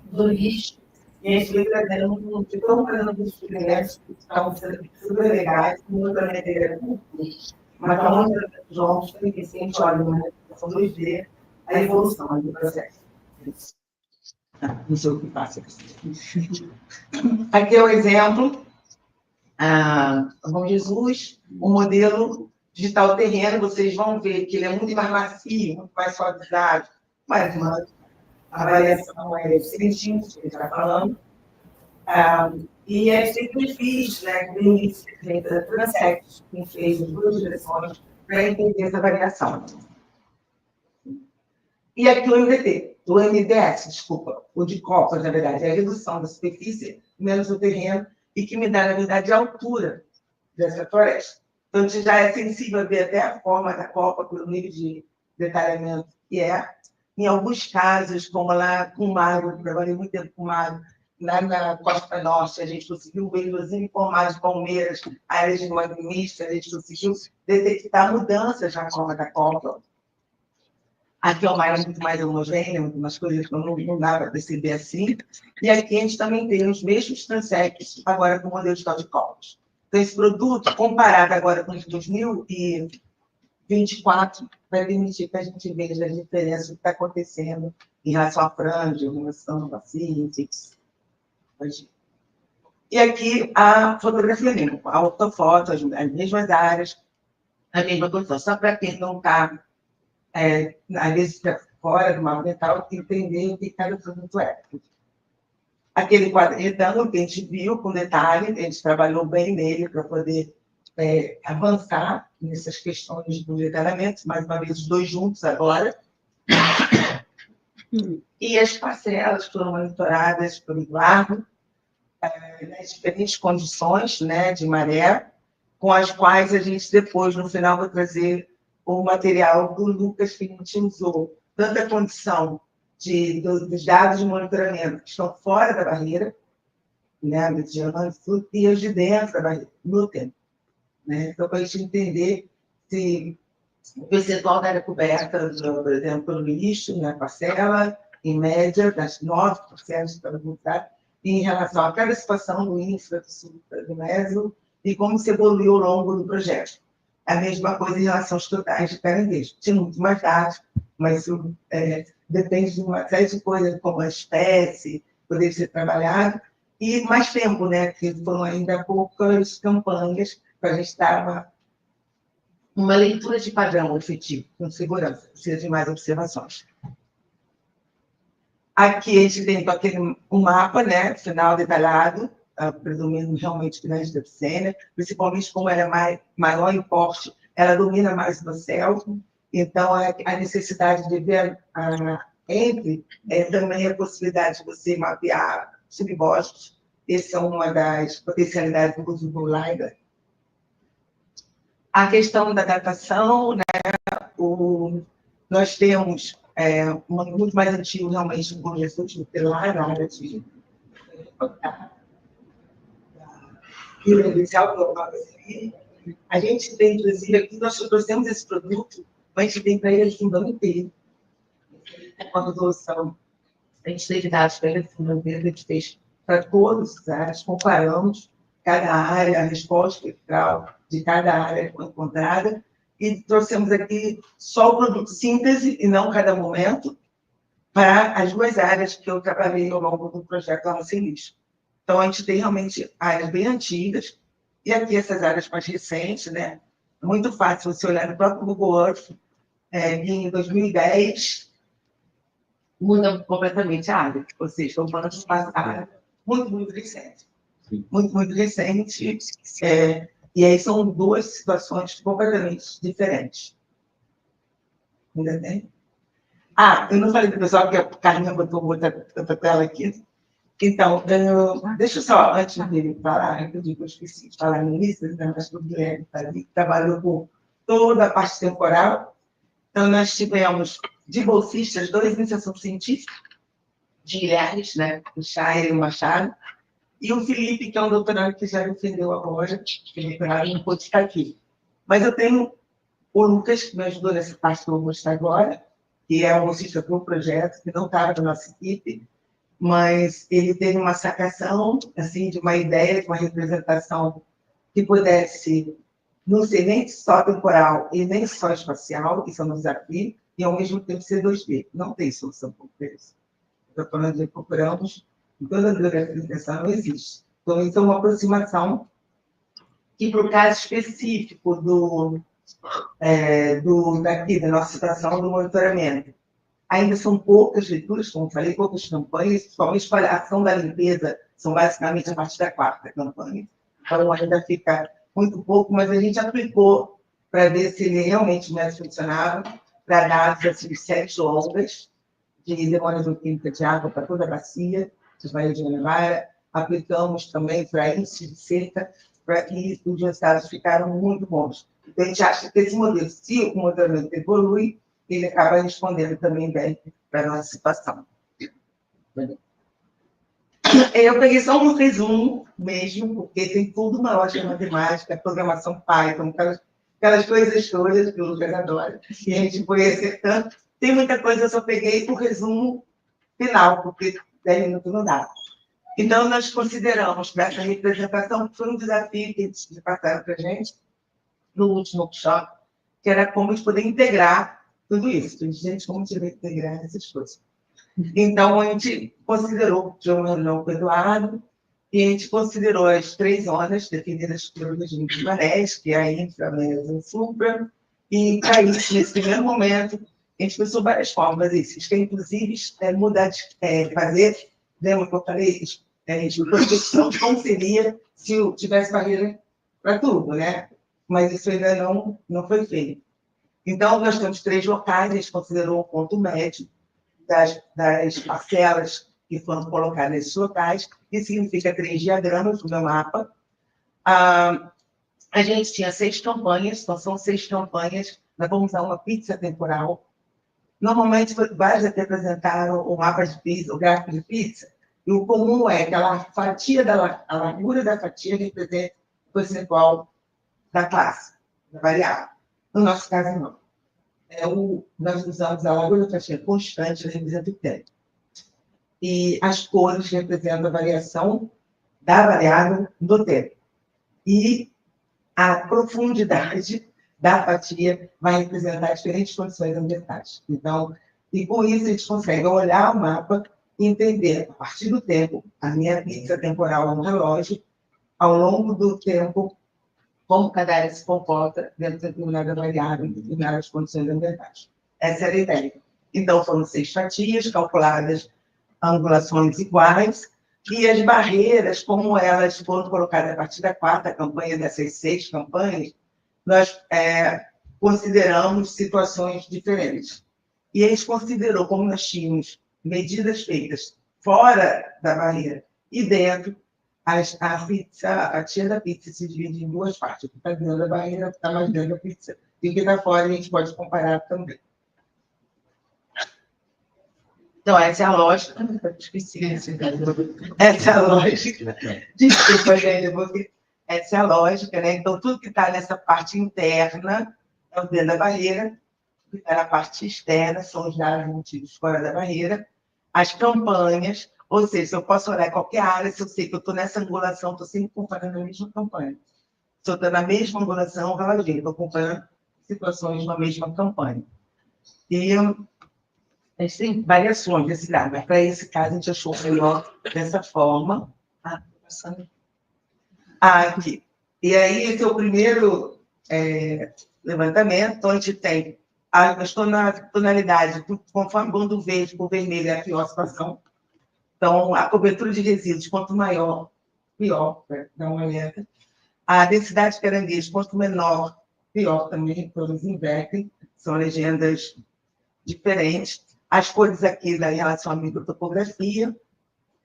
do lixo. E a gente vem trazendo, estamos fazendo alguns experimentos que estão sendo super legais, muito da matéria curta, mas está muito juntos, porque a gente olha uma representação 2D, a evolução do processo. Não sei o que passa. Aqui é o exemplo, Bom Jesus, o modelo digital terreno, vocês vão ver que ele é muito mais macio, muito mais suavizado, mais uma avaliação centímetros, que ele está falando. E a gente sempre fiz, no início, transectos, que fez em 2 direções, para entender essa variação. E aqui o MDT, o MDS, desculpa, o de copas, na verdade, é a redução da superfície menos o terreno, e que me dá, na verdade, a altura dessa floresta. Então, a gente já é sensível a ver até a forma da copa, pelo nível de detalhamento que é. Em alguns casos, como lá com o Mário, trabalhei muito tempo com o Mário, lá na Costa Norte, a gente conseguiu ver, inclusive, formatos de palmeiras, áreas de mangue mista, a gente conseguiu detectar mudanças na forma da copa. Aqui é o Mário muito mais homogêneo, algumas coisas que não dá para perceber assim. E aqui a gente também tem os mesmos transectos, agora com o modelo de copas. Então, esse produto, comparado agora com 2024, vai permitir que a gente veja a diferença do que está acontecendo em relação à franja, em relação ao Pacífico. E aqui a fotografia limpa, a ortofoto, as mesmas áreas, a mesma condição. Só para quem não está às vezes, fora do mapa mental, entender o que cada produto é. Aquele quadro retângulo que a gente viu com detalhe, a gente trabalhou bem nele para poder avançar nessas questões do detalhamento, mais uma vez, os dois juntos agora. E as parcelas foram monitoradas pelo Eduardo, nas diferentes condições, né, de maré, com as quais a gente depois, no final, vai trazer o material do Lucas que a gente usou, tanto a condição dos dados de monitoramento que estão fora da barreira, né, e os de dentro da barreira, no tempo. Né? Então, para a gente entender se o percentual da área coberta, por exemplo, pelo lixo, na parcela, em média, das 9% para voltar, em relação a cada situação do índice do MESO e como se evoluiu ao longo do projeto. A mesma coisa em relação aos totais de caranguejo. Tinha muito mais dados, mas isso depende de uma série de coisas, como a espécie, poder ser trabalhado, e mais tempo, né? Porque foram ainda poucas campanhas para a gente dar uma leitura de padrão efetivo, com segurança, precisa de mais observações. Aqui a gente tem um mapa, né, final detalhado, predominando realmente grande da Psênia, principalmente como ela é maior em porte, ela domina mais no céu, então a necessidade de ver também a possibilidade de você mapear subbosques, essa é uma das potencialidades do uso do LiDAR. A questão da datação, né, nós temos muito mais antigo, realmente, um projeto de telar na área de inicial. A gente tem, inclusive, aqui nós trouxemos esse produto, mas a gente tem para ele o mundo inteiro. Uma resolução, a gente teve dados para ele o mundo inteiro, a gente fez para todas as áreas, comparamos cada área, a resposta espectral de cada área encontrada, e trouxemos aqui só o produto síntese, e não cada momento, para as duas áreas que eu trabalhei ao longo do projeto Arma Sem Lixo. Então, a gente tem realmente áreas bem antigas, e aqui essas áreas mais recentes, né? É muito fácil você olhar no próprio Google Earth, em 2010, muda completamente a área, ou seja, o plano passaram muito recente. Muito recente, e aí são duas situações completamente diferentes. Ainda tem? Eu não falei para o pessoal que a Carlinha botou outra tela aqui. Então, deixa eu só, antes de falar, eu esqueci de falar no início, mas o Guilherme está ali, que trabalhou com toda a parte temporal. Então, nós tivemos de bolsistas 2 iniciação científica, de Guilhermes, né, o Chair e o Machado, e o Felipe, que é um doutorado que já defendeu agora, que o doutorado não pôde estar aqui. Mas eu tenho o Lucas, que me ajudou nessa parte que eu vou mostrar agora, que é um bolsista do projeto, que não estava na nossa equipe, mas ele teve uma sacação, assim, de uma ideia, de uma representação que pudesse não ser nem só temporal e nem só espacial, isso é um desafio, e ao mesmo tempo ser 2D. Não tem solução para isso. Estou falando de procuramos, em toda a representação não existe. Então, isso é uma aproximação que, para o caso específico daqui, da nossa situação do monitoramento, ainda são poucas leituras, como falei, poucas campanhas, principalmente a ação da limpeza, são basicamente a partir da 4ª campanha. Então, ainda fica muito pouco, mas a gente aplicou para ver se ele realmente mais funcionava, para dados assim, de séries longas, de demora bioquímica de água para toda a bacia, de Bahia de Guanabara. Aplicamos também para índice de seca, para que os resultados ficaram muito bons. Então, a gente acha que esse modelo, se o monitoramento evolui, ele acaba respondendo também bem para a nossa situação. Eu peguei só um resumo mesmo, porque tem tudo uma lógica matemática, programação Python, aquelas coisas todas que o Lucas adora, e a gente foi acertando. Tem muita coisa, eu só peguei o resumo final, porque 10 minutos não dá. Então, nós consideramos para essa representação, que foi um desafio que eles passaram para a gente, no último workshop, que era como a gente poder integrar tudo isso. Gente, como a gente vai integrar essas coisas? Então, a gente considerou, de uma reunião com o Eduardo, e a gente considerou as 3 zonas definidas pelo regime de Guimarães, que é a infra, mesa e supra, e para isso, nesse primeiro momento, A gente pensou várias formas isso, que inclusive mudar fazer, lembra que eu falei, prospecção de como seria se tivesse barreira para tudo, né? Mas isso ainda não foi feito. Então, nós temos 3 locais, a gente considerou o ponto médio das parcelas que foram colocadas nesses locais, que significa 3 diagramas do meu mapa. A gente tinha 6 campanhas, então são 6 campanhas, nós vamos usar uma pizza temporal. Normalmente, vários aqui apresentaram o mapa de pizza, o gráfico de pizza, e o comum é que a largura da fatia representa o percentual da classe, da variável. No nosso caso, não. Nós usamos a largura da fatia constante, representa o tempo. E as cores representam a variação da variável do tempo. E a profundidade da fatia vai representar diferentes condições ambientais. Então, e com isso a gente consegue olhar o mapa e entender, a partir do tempo, a minha pizza temporal é um relógio, ao longo do tempo, como cada área se comporta dentro de determinada variável, em determinadas condições ambientais. Essa era a ideia. Então, foram 6 fatias calculadas, angulações iguais, e as barreiras, como elas foram colocadas a partir da 4ª campanha, dessas 6 campanhas, nós consideramos situações diferentes. E a gente considerou, como nós tínhamos medidas feitas fora da barreira e dentro, a fatia da pizza se divide em 2 partes. O que está dentro da barreira está mais dentro da pizza. E o que está fora a gente pode comparar também. Então, essa é a lógica. Esqueci. Essa é a lógica. Desculpa, gente, porque essa é a lógica, né? Então, tudo que está nessa parte interna é dentro da barreira, o que está na parte externa são os dados mantidos fora da barreira, as campanhas, ou seja, se eu posso olhar qualquer área, se eu sei que eu estou nessa angulação, estou sempre comparando a mesma campanha. Se eu estou na mesma angulação, estou comparando situações na mesma campanha. E a gente tem variações desse dado, mas para esse caso a gente achou melhor dessa forma. Aqui. E aí, esse é o primeiro levantamento. Então, a gente tem as tonalidades, conforme quando verde por vermelho é a pior situação. Então, a cobertura de resíduos, quanto maior, pior, para dar uma olhada. A densidade de caranguejos, quanto menor, pior também, todos invertem, são legendas diferentes. As cores aqui em relação à microtopografia,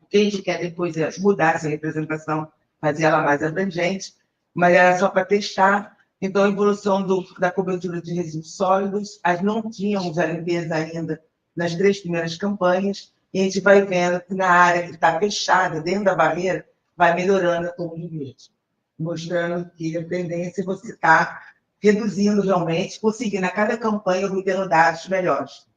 o que a gente quer depois é mudar essa representação, fazer ela mais abrangente, mas era só para testar. Então, a evolução da cobertura de resíduos sólidos, não tínhamos a limpeza ainda nas 3 primeiras campanhas, e a gente vai vendo que na área que está fechada, dentro da barreira, vai melhorando a tom de verde, mostrando que a tendência é você estar reduzindo realmente, conseguindo a cada campanha obtendo dados melhores.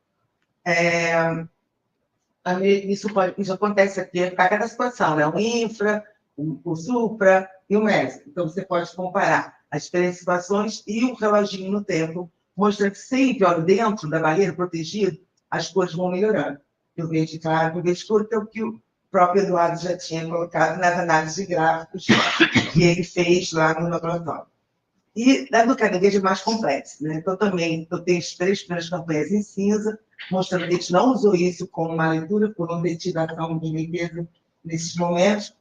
Isso acontece aqui para cada situação, né? O infra, o supra e o MES. Então, você pode comparar as diferentes situações e o reloginho no tempo, mostrando que sempre, ó, dentro da barreira protegida, as cores vão melhorando. O verde claro, o verde escuro, que é o que o próprio Eduardo já tinha colocado nas análises de gráficos que ele fez lá no laboratório. E a do caranguejo é mais complexo, né? Então, também, eu tenho as 3 primeiras campanhas em cinza, mostrando que a gente não usou isso como uma leitura, por uma ventilação de limpeza nesses momentos.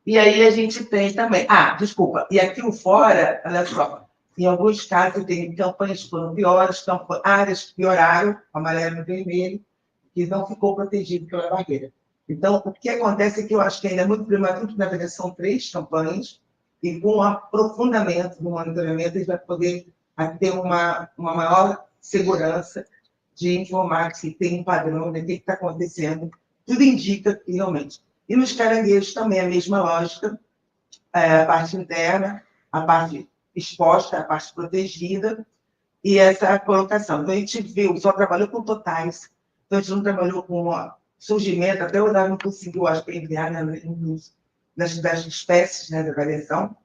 E aí a gente tem também... desculpa, e aqui o fora, olha só, em alguns casos tem campanhas que foram piores, áreas que pioraram, amarelo e vermelho, que não ficou protegido pela barreira. Então, o que acontece é que eu acho que ainda é muito prematuro, na verdade são 3 campanhas, e com o aprofundamento do monitoramento, a gente vai poder ter uma maior segurança de informar que tem um padrão, né, o que está acontecendo. Tudo indica que realmente. E nos caranguejos também a mesma lógica, a parte interna, a parte exposta, a parte protegida, e essa colocação. Então, a gente viu, só trabalhou com totais, então a gente não trabalhou com surgimento, até o Eduardo não conseguiu, acho que, enviar das espécies, né, da variação.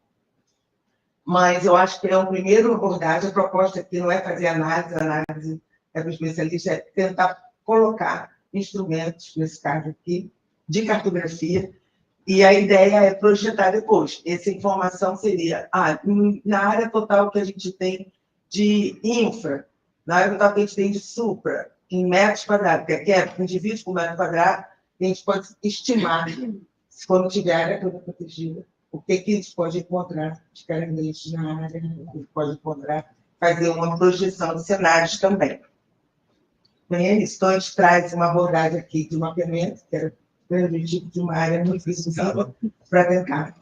Mas eu acho que é um primeiro abordagem. A proposta aqui não é fazer análise é para o especialista, é tentar colocar instrumentos, nesse caso aqui, de cartografia, e a ideia é projetar depois. Essa informação seria, na área total que a gente tem de infra, Na área do tapete tem de supra, em metros quadrados, porque aqui a gente divide por metro quadrado, e a gente pode estimar, se quando tiver área toda protegida, o que a gente pode encontrar de caranguejos na área, o que pode encontrar, fazer uma projeção de cenários também. É isso. Então, a gente traz uma abordagem aqui de mapeamento, que era o tipo de uma área muito visível, para tentar.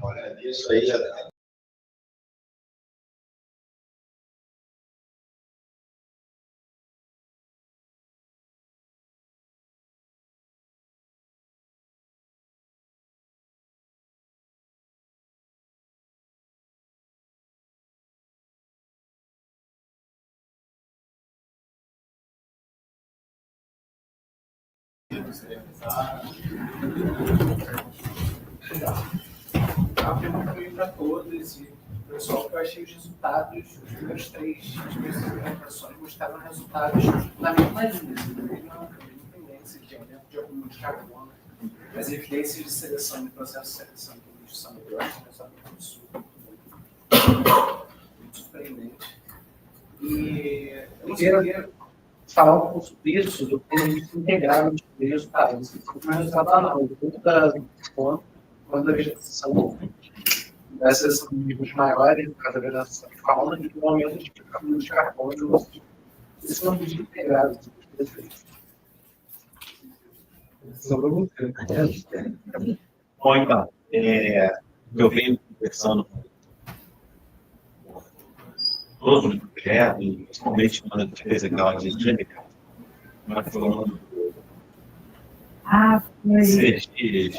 Olha, isso aí já dá. A pergunta veio para todos e o pessoal que eu achei os resultados, os primeiros 3 apresentações mostraram resultados na mesma linha, na mesma tendência de aumento de acúmulo de carbono. As evidências de seleção e processo de seleção que eles são melhores, só que isso muito surpreendente. E eu queria falar um pouco sobre isso, do ponto de vista integral de resultados. O resultado análise, tanto da quando a vegetação da seleção de níveis maiores, no caso da vegetação de fauna, e no aumento de acúmulo de carbono, esses são medidas integradas. Sobre o Bom, então, eu venho conversando com todos os projetos, principalmente quando a gente fez aquela dinâmica, nós falando CGs,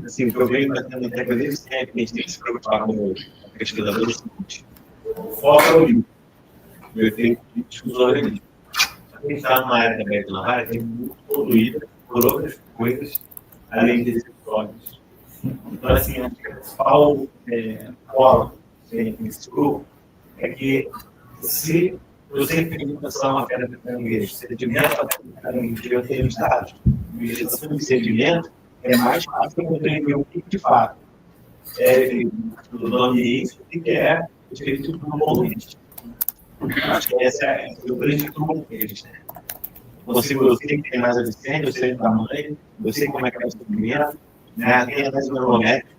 assim, o que eu venho batendo até que eles sempre, a gente tem que se preocupar com o pesquisador seguinte. O foco é o livro. O efeito crítico dos organismos. A gente está numa área também na área que é muito poluída por outras coisas, além desses óleo. Então, assim, a principal forma nesse grupo é que se você pergunta só uma pedra de caranguejo, sedimento, eu tenho dados. Vegetação de sedimento é mais fácil que eu tenho um tipo de fato. Do nome isso, que é efeito do poluente. Acho que essa é o grande truque deles. Eu sei que tem mais eficiente, eu sei o tamanho, eu sei como é que é o sedimento, né? Tem a mais neurométrica,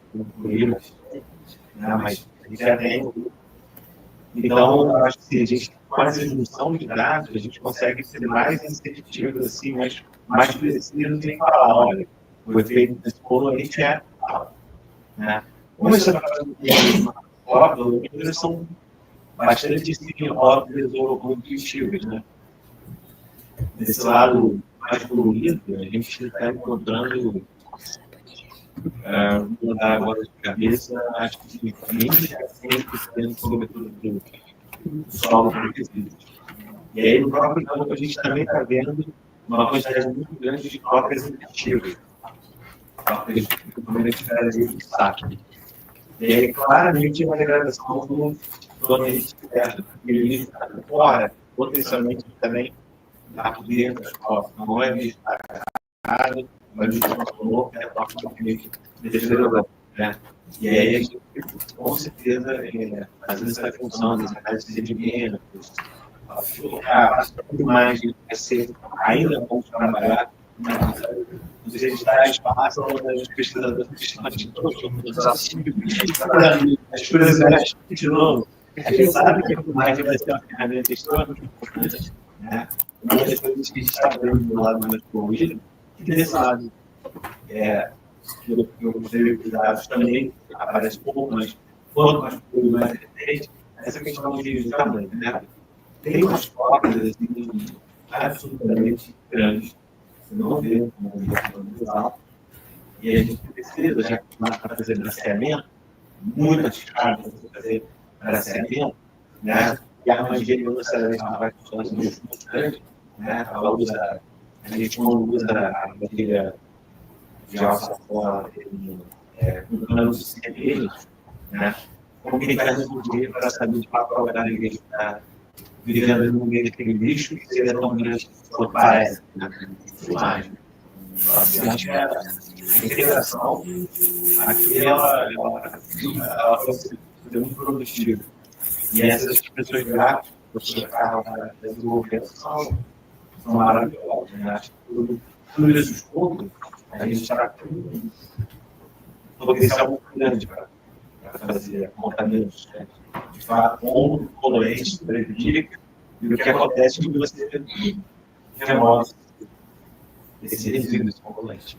mas a gente já tem. Então, eu acho que se a gente, com essa junção de dados, a gente consegue ser mais incentivo, assim, mais preciso em falar, olha, o efeito desse poluente é tal. Né? Como você está fazendo óbvio, eles são bastante óbvios ou intuitivos, né? Desse lado mais poluído, a gente está encontrando vou dar agora de cabeça, acho que 20% sobretudo do solo produzido. E aí, no próprio campo, a gente também está vendo uma quantidade muito grande de cópias inativas. Cópias que também tiveram de saco. E aí, claramente, uma degradação do ambiente externo. E ele está fora, potencialmente também está dentro das cópias. Não é destacado, mas o que falou é a própria ambiente deteriorado, né? E aí, a gente, com certeza, às vezes essa função das análises de sedimentos, muito mais de ser ainda bom trabalhar nos editais passam das pesquisadores de todos as coisas de novo. A gente sabe que a imagem vai ser uma ferramenta extremamente importante, né? Uma das coisas que a gente está vendo do lado mais poluído, e desse lado, eu gostei de dados também, aparece pouco, mas quanto mais poluído, mais evidente, essa questão de tamanho, né? Tem umas cópias assim, absolutamente grandes, você não vê como visual, e a gente precisa, já para fazer braceamento, muitas cargas para fazer braceamento, né? E a mangueira não necessariamente vai funcionar muito grande, né? A gente não usa a mangueira de alça fora, com planos de cerveja, né? Como que a gente vai resolver para saber de qual é a mangueira que está vivendo no meio daquele lixo que seria tão grande quanto parece, né? Imagem. Assim, acho que a integração aqui ela foi muito produtiva. E essas pessoas gráficas, pessoas que estavam desenvolvendo, são maravilhosas. Né? Acho que tudo isso junto, a gente está com um potencial muito grande para fazer apontamentos, né? De fato, como poluentes prejudica e o que acontece quando você remove esse resíduo, esse componente.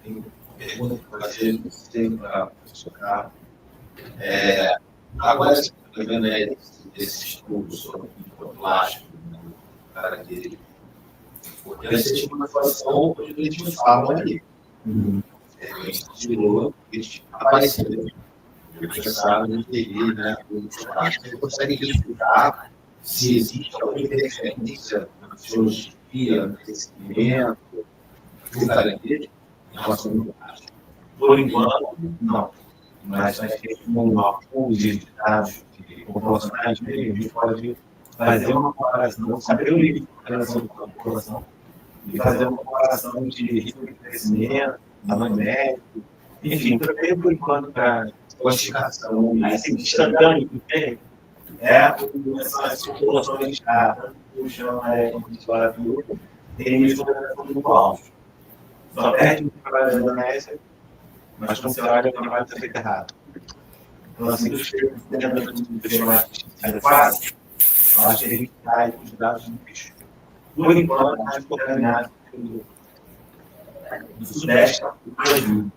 Tem uma pergunta para fazer, não sei para o seu carro. Agora, você está vendo esse estudo sobre o plástico, né? Cara dele. Porque esse tipo de situação, hoje a gente fala ali. A gente tirou, apareceu. A gente sabe, não teria, né? Você consegue explicar se existe alguma interferência na fisiologia, no crescimento, do caranguejo, em relação ao plástico? Por enquanto, não. Mas nós temos alguns dados populacionais, a gente pode fazer uma comparação, saber o nível de relação da população, e fazer uma comparação de ritmo de crescimento, tamanho médio, enfim, também por enquanto para quantificação, assim, instantâneo que tem, essas populações do chão tem uma exploração muito alta. Só perde o trabalho da Indonésia, mas quando você olha, o trabalho está feito errado. Então, assim, os termos adequados, eu acho que a gente traz os dados do bicho. Por enquanto, mais contaminado do Sudeste do Brasil.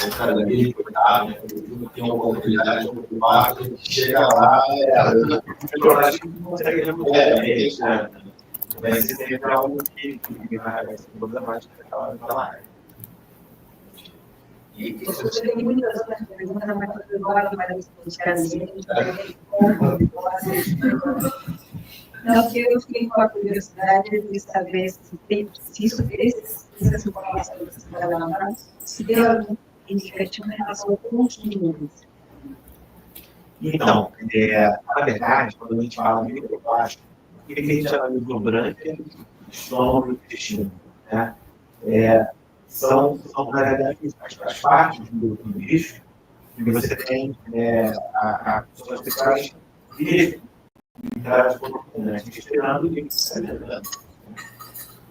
O cara dele, coitado, né? Tem uma oportunidade de ocupar, chega lá, Eu acho que não consegue remover, né? Mas se tem algo que vai ser problemático naquela área. Tem muitas outras perguntas, mas agora vai explicar não, que eu fiquei com a curiosidade de saber se essas informações que você está dando, se deu algum indicativo em relação com os números. Então, na verdade, quando a gente fala de microplástico, o que a gente chama de microbranquia, estômago e intestino, né? São na verdade, as partes do bicho que você tem as pessoas vivem respirando e alimentando.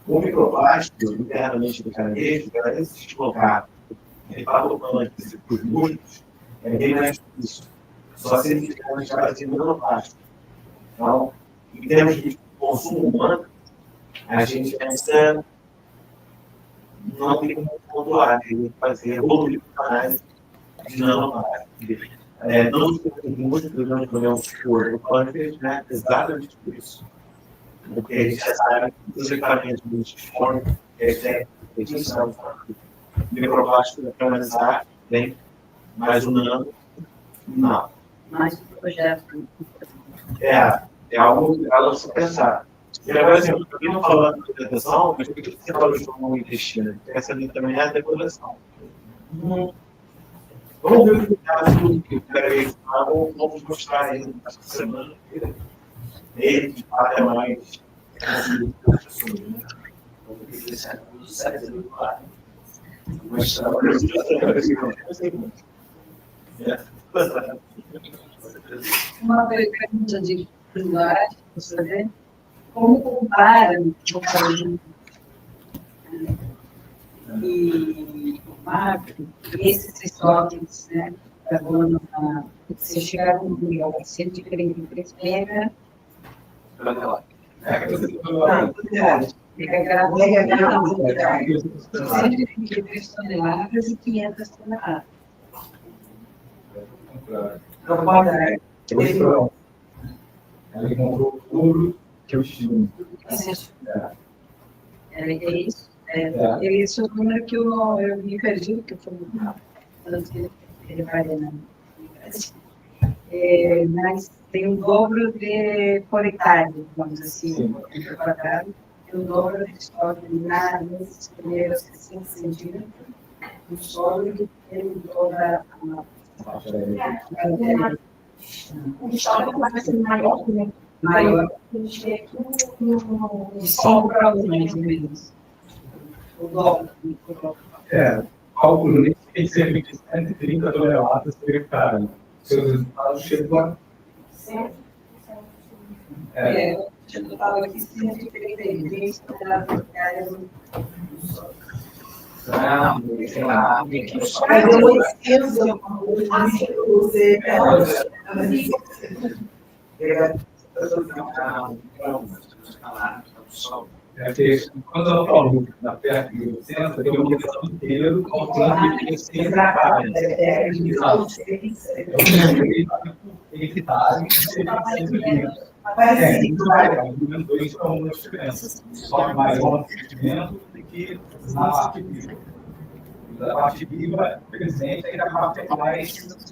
O microplástico, internamente do caranguejo, para ele se deslocar, ele para o pâncreas e para os músculos, é bem mais difícil. Só se ele ficar na escala de microplástico. Então, em termos de consumo humano, a gente ainda não tem como pontuar, tem que fazer evoluir canais de nanoplástico. Não se músculos, não podemos expor o pâncreas, né? Exatamente por isso. Porque a gente já sabe que os equipamentos que a gente expõe, eles são microplástico da permanecer bem, mas o nano, não. Mais um projeto. É algo a se pensar. E agora, assim, eu também não falando de depressão, mas por que você falou de como intestino? Quer saber também a depressão. Vamos ver o caso que o Pérez vamos mostrar aí essa semana. Ele que fala mais Uma pergunta de curiosidade, você vê? Como compara o carbono e o macro, esses estoques, né, carbono, se chegaram no nível a ser diferente do que pega, sempre fica 3 toneladas e 500 toneladas. Ele comprou tudo que eu estive. É isso. Esse é o número que eu me perdi, porque eu falei, que ele vai mas tem um dobro de por hectare, vamos assim, quadrado, e o dobro de estoque nesses primeiros 5 centímetros do solo que Ele toda O shopping vai ser maior, né? maior. A gente vê aqui no E sobra os o dom. Cálculo nem tem cerca de 130 toneladas por hectare. Seus resultados chegam a Eu estava aqui 133 toneladas. sei lá, quando eu falo na perto do centro, tem uma questão inteira, com plano de sem trabalho. Isso vai dar, dois para uma diferença. Só que mais um investimento do que na parte viva. Da parte viva, presente, ainda a parte é mais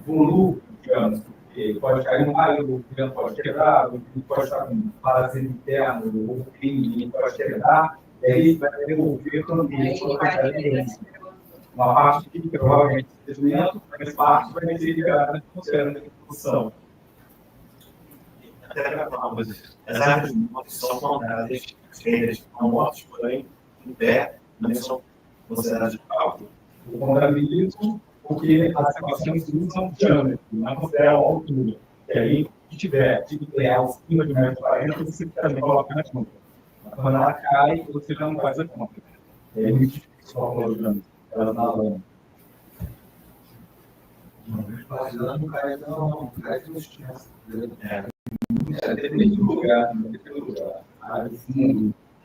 volume, digamos, porque pode cair um raio, o vento pode quebrar, o vento pode estar com um parasita interno, o crime pode quebrar, e aí vai devolver para o ambiente. Uma parte que provavelmente é investimento, mas parte vai ser liberada na atmosfera da discussão. Até para falar uma coisa, as árvores mortas são contadas, feitas, não mortas, porém, em pé, não são consideradas de cálculo. O contabilismo, porque as equações usam diâmetro, não consideram a altura. E aí, se tiver de ideal acima de 1,40 m, você também coloca na conta. Quando ela cai, você já não faz a conta. É muito difícil calcular ela na lama. Não cai, não cai de justiça. Depende do lugar,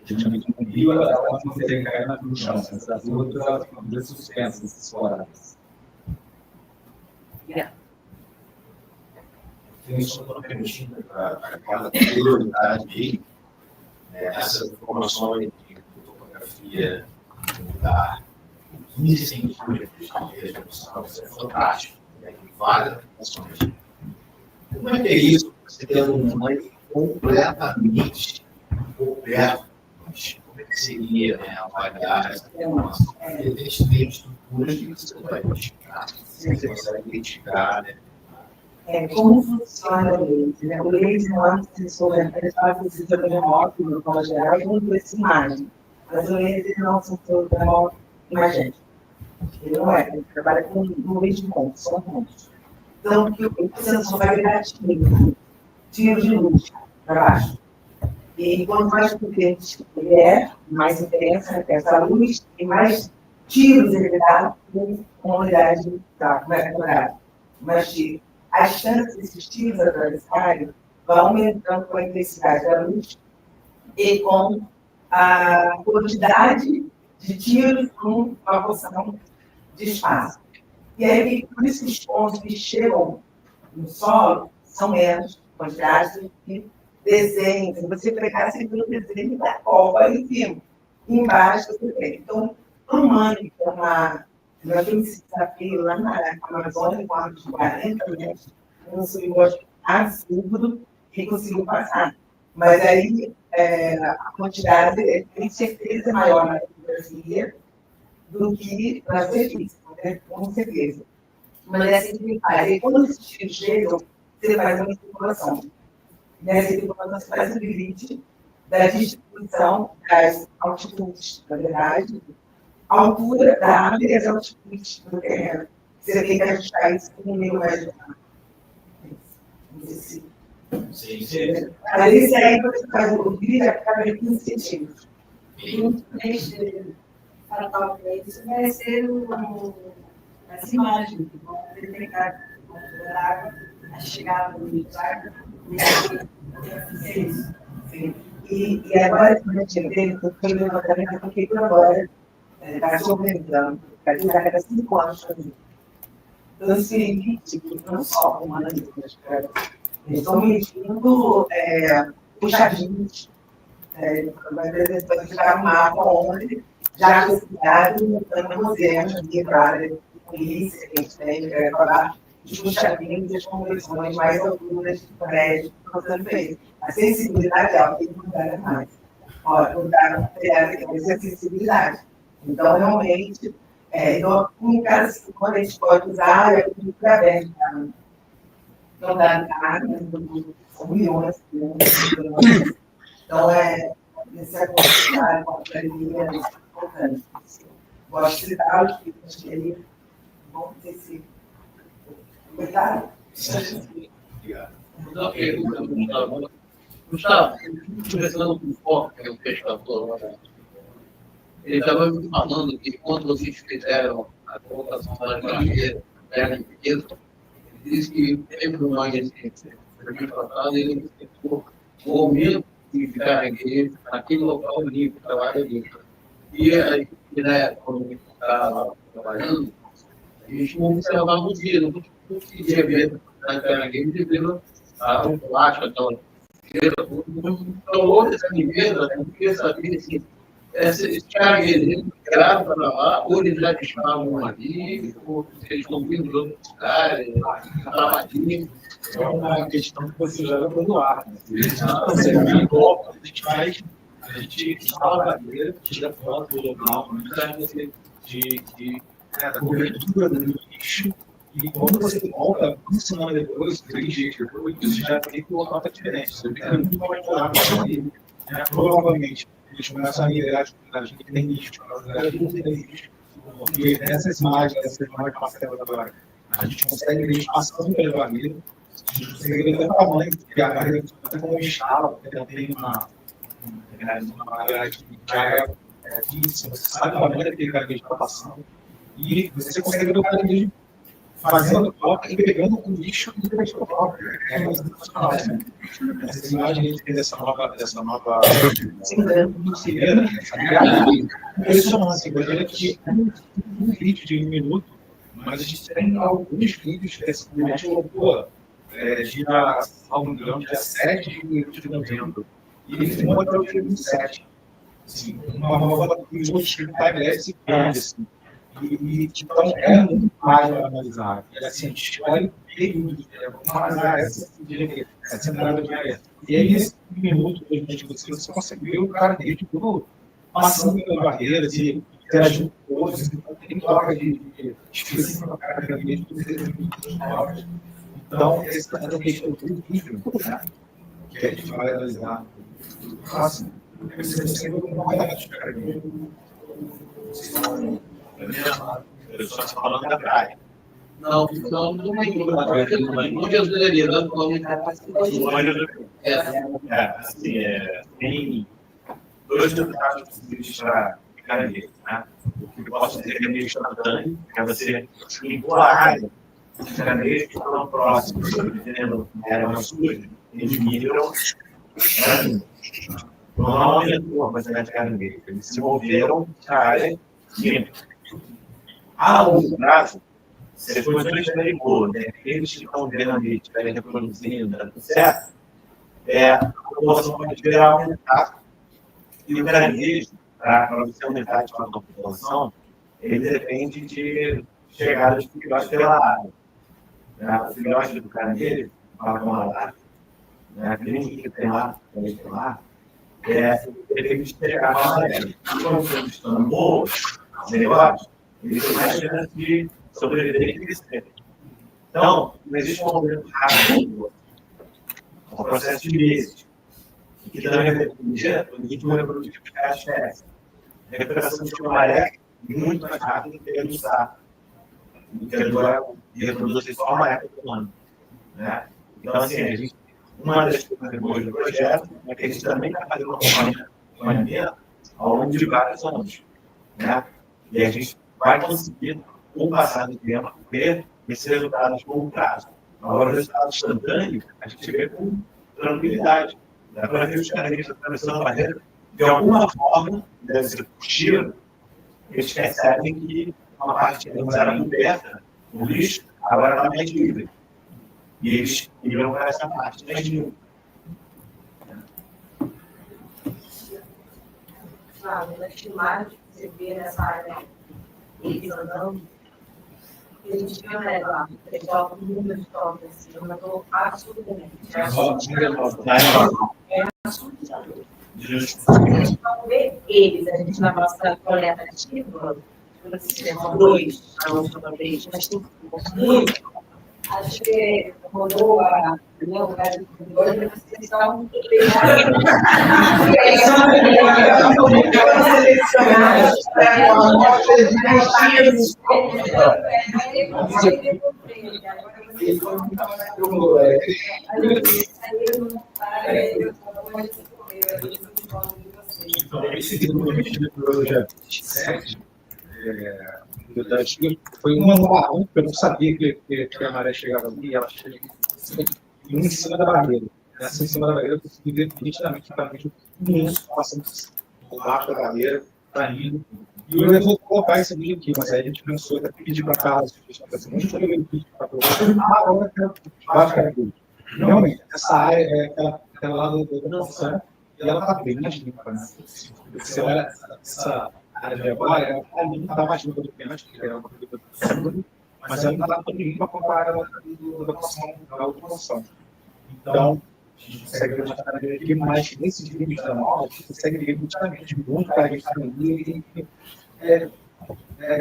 geralmente um rio, elas não conseguem cair na chão. Essas outras, elas ficam suspensas, escoradas. Isso não permitindo para cada prioridade essas informações de topografia da 15 centímetros de resolução, isso é fantástico. Tem várias aplicações. Como é que é isso? Você tem um mãe completamente coberto. Como é que seria avaliar essa informação? Tem estruturas que você vai identificar, você consegue identificar, né? Como funciona o leite? O leite não é um sensor, ele faz o sistema remoto, no forma geral, junto com essa imagem. Mas o leite não é um sensor remoto imagético. Ele não é, ele trabalha com um leite de pontos, são pontos. Então, o sensor vai virar tiro de luz para baixo. E quanto mais potente ele é, mais intensa essa luz, e mais tiros ele dá com a unidade da horário. Mais tiros. As chances desses tiros atravessarem vão aumentando com a intensidade da luz e com a quantidade de tiros com uma porção de espaço. E aí, por isso que os pontos que chegam no solo são menos quantidade do que desenhos. Se você pegar sempre o desenho da copa em cima, e embaixo você tem. Então, para o humano, que é nós temos esse desafio lá na Amazônia, com a de 40 metros, um subimposto absurdo que conseguiu passar. Mas aí a quantidade, tem certeza, maior na fotografia do que na serviço, né? Com certeza. Mas é assim que faz. E quando esses tiros chegam, você faz uma circulação. Nessa circulação, você faz o limite da distribuição das altitudes, na verdade, a altura da árvore e as altitudes do terreno. Você tem que ajustar isso com o nível mais elevado. Sim. Mas isso aí, você faz o grid a cada 15 centímetros. Isso vai ser as imagens que vão detectar a água, a chegada do água. Sim. E agora, quando a gente vê, eu estou levantamento porque por agora está se aumentando, a cada 5 anos também. Então, isso permite que não só o analismo, eles estão medindo os jardins, vai ficar um mapa onde já foi criado no museu, aqui para a área de polícia, que a gente tem, que falar dos jardins e as conversões mais alturas de prédio que estão sendo feitas. A sensibilidade é algo que não dá mais. Mudaram a sensibilidade. Então, realmente, Então, um caso, quando a gente pode usar, é muito aberto. Não dá água, são milhões. Então, nesse aconselhar com a academia, é importante. Gosto de citar os que eles vão ter sido. Obrigado. Gustavo, conversando com o Foco, que é um pescador, ele estava me falando que quando vocês fizeram a colocação da carreira, terra riqueza, ele disse que teve uma existência, ele ficou o aumento de carregueiro naquele local limpo, trabalho limpo. E aí, né, quando ele estava trabalhando, a gente não observava o dia, não conseguia ver na carregueiro devido a plástico, aquela então, hoje essa limpeza, eu queria saber se esses cargueiros entraram para lá, ou eles já estavam ali, ou se eles estão vindo de outros lugares, trabalhinho. É uma questão que você joga para o ar. A gente instala a bandeira, tira foto do local, da cobertura do lixo. E quando você volta, uma semana depois, 3 dias depois, você já tem que o local está diferente. Você tem muito mais lá para ali. Provavelmente, eles começam a migrar de comunidade que tem lixo, que tem lixo. Porque nessas imagens passa até agora, a gente consegue ver passando pela barreira, a gente consegue ver até o tamanho, porque a barreira funciona como uma escala, porque ela tem uma barreira que é física, você sabe o tamanho daquele caranguejo que está passando, e você consegue ver o caranguejo fazendo toca e pegando o lixo do pessoal. É uma sensacional. Essas imagens dessa nova sirena, impressionante. Imagina que um vídeo de 1 minuto, mas a gente tem alguns vídeos dessa gente colocou dia 7 de minutos de novembro. E ele filmou até o dia 27. Assim, uma nova time-lapse grande, assim. Então, é muito mais para analisar. E assim, a gente olha períodos, vamos analisar essa entrada de área. E aí, nesse minuto, você conseguiu o cara dele tudo passando pelas barreiras e interagindo com todos. Então, tem troca de específica para o cara dele, tudo isso. Então, esse é o questão do vídeo, né? Que a gente vai analisar. Próximo. Você consegue ver uma qualidade de cara dele. Eu só estou falando da praia. Não Jesus deveria dar como tem 2 deputados possíveis para caranguejo, né? O que eu posso dizer que é meio instantâneo, é você limpar a área dos caranguejos que estão próximos, dependendo da área mais suja, eles migram, não aumentou a quantidade de caranguejos, eles se moveram para a área limpa. A longo prazo, se as condições estiverem boas, aqueles que estão vendo ali, estiverem reproduzindo, dando certo, a população pode virar aumentar. E o caranguejo, para você aumentar de fato a população, ele depende de chegada de filhotes pela água. O filhote do caranguejo, para uma lá, aquele que tem lá, depende de chegar na área. E quando eles estão boas, melhores, ele tem mais chance de sobreviver e crescer. Então, não existe um movimento rápido, é um processo de meses, que também dependia do ritmo reprodutivo de cada espécie. A recuperação de uma maré é muito mais rápida do que a do sapo, que agora reproduz só uma maré por ano. Né? Então, assim, uma das coisas boas do projeto é que a gente também está fazendo um acompanhamento ao longo de vários anos. Né? E a gente vai conseguir, com o passar do tempo, ver esses resultados com longo prazo. Agora, o resultado instantâneo, a gente vê com tranquilidade. Dá para ver os caranguejos atravessando a barreira, de alguma forma, deve ser possível, eles percebem que uma parte que era coberta, o lixo, agora está mais livre. E eles miram para essa parte mais livre. Nas filmagens que você vê nessa área, eles andando, a gente viu, né, lá, o pessoal com números de toques, assim, eu estou absolutamente. A gente não vê eles, a gente na nossa coleta ativa, dois a última vez, mas tem muito. Acho que rolou a. Não, vocês estavam muito Então, esse projeto 7, foi uma barranca, eu não sabia que a maré chegava ali, ela chega em cima da barreira. Nessa em cima da barreira, eu consegui ver nitidamente o imenso passando por baixo da barreira, tá indo. E eu vou colocar esse vídeo aqui, mas aí a gente pensou até pedir para casa, a gente está vendo o vídeo para agora eu baixo da barreira. Realmente, essa área é aquela lá da noção, e ela está bem mais limpa, né? Você olha essa área de agora, ela não está mais limpa do que antes, porque ela é uma coisa, mas ela não está tão limpa comparada da outra noção. Então, a gente consegue ver uma área aqui, mas nesses vídeos da nova, a gente consegue ver nitidamente muito para a gente ali, é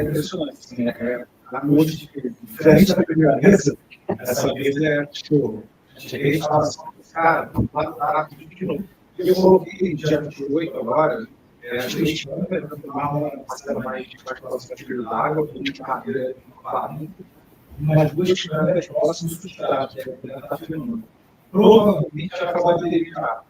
impressionante, assim, a noite diferente da primeira vez, essa vez tipo, cheguei e falava assim, cara, lá tudo de novo. Eu coloquei dia 28 agora, acho que a gente vai tomar uma parcela mais de participação de água, com uma barreira de umas 2 câmeras próximas do substrato, que está filmando. Provavelmente ela acabou de derivar,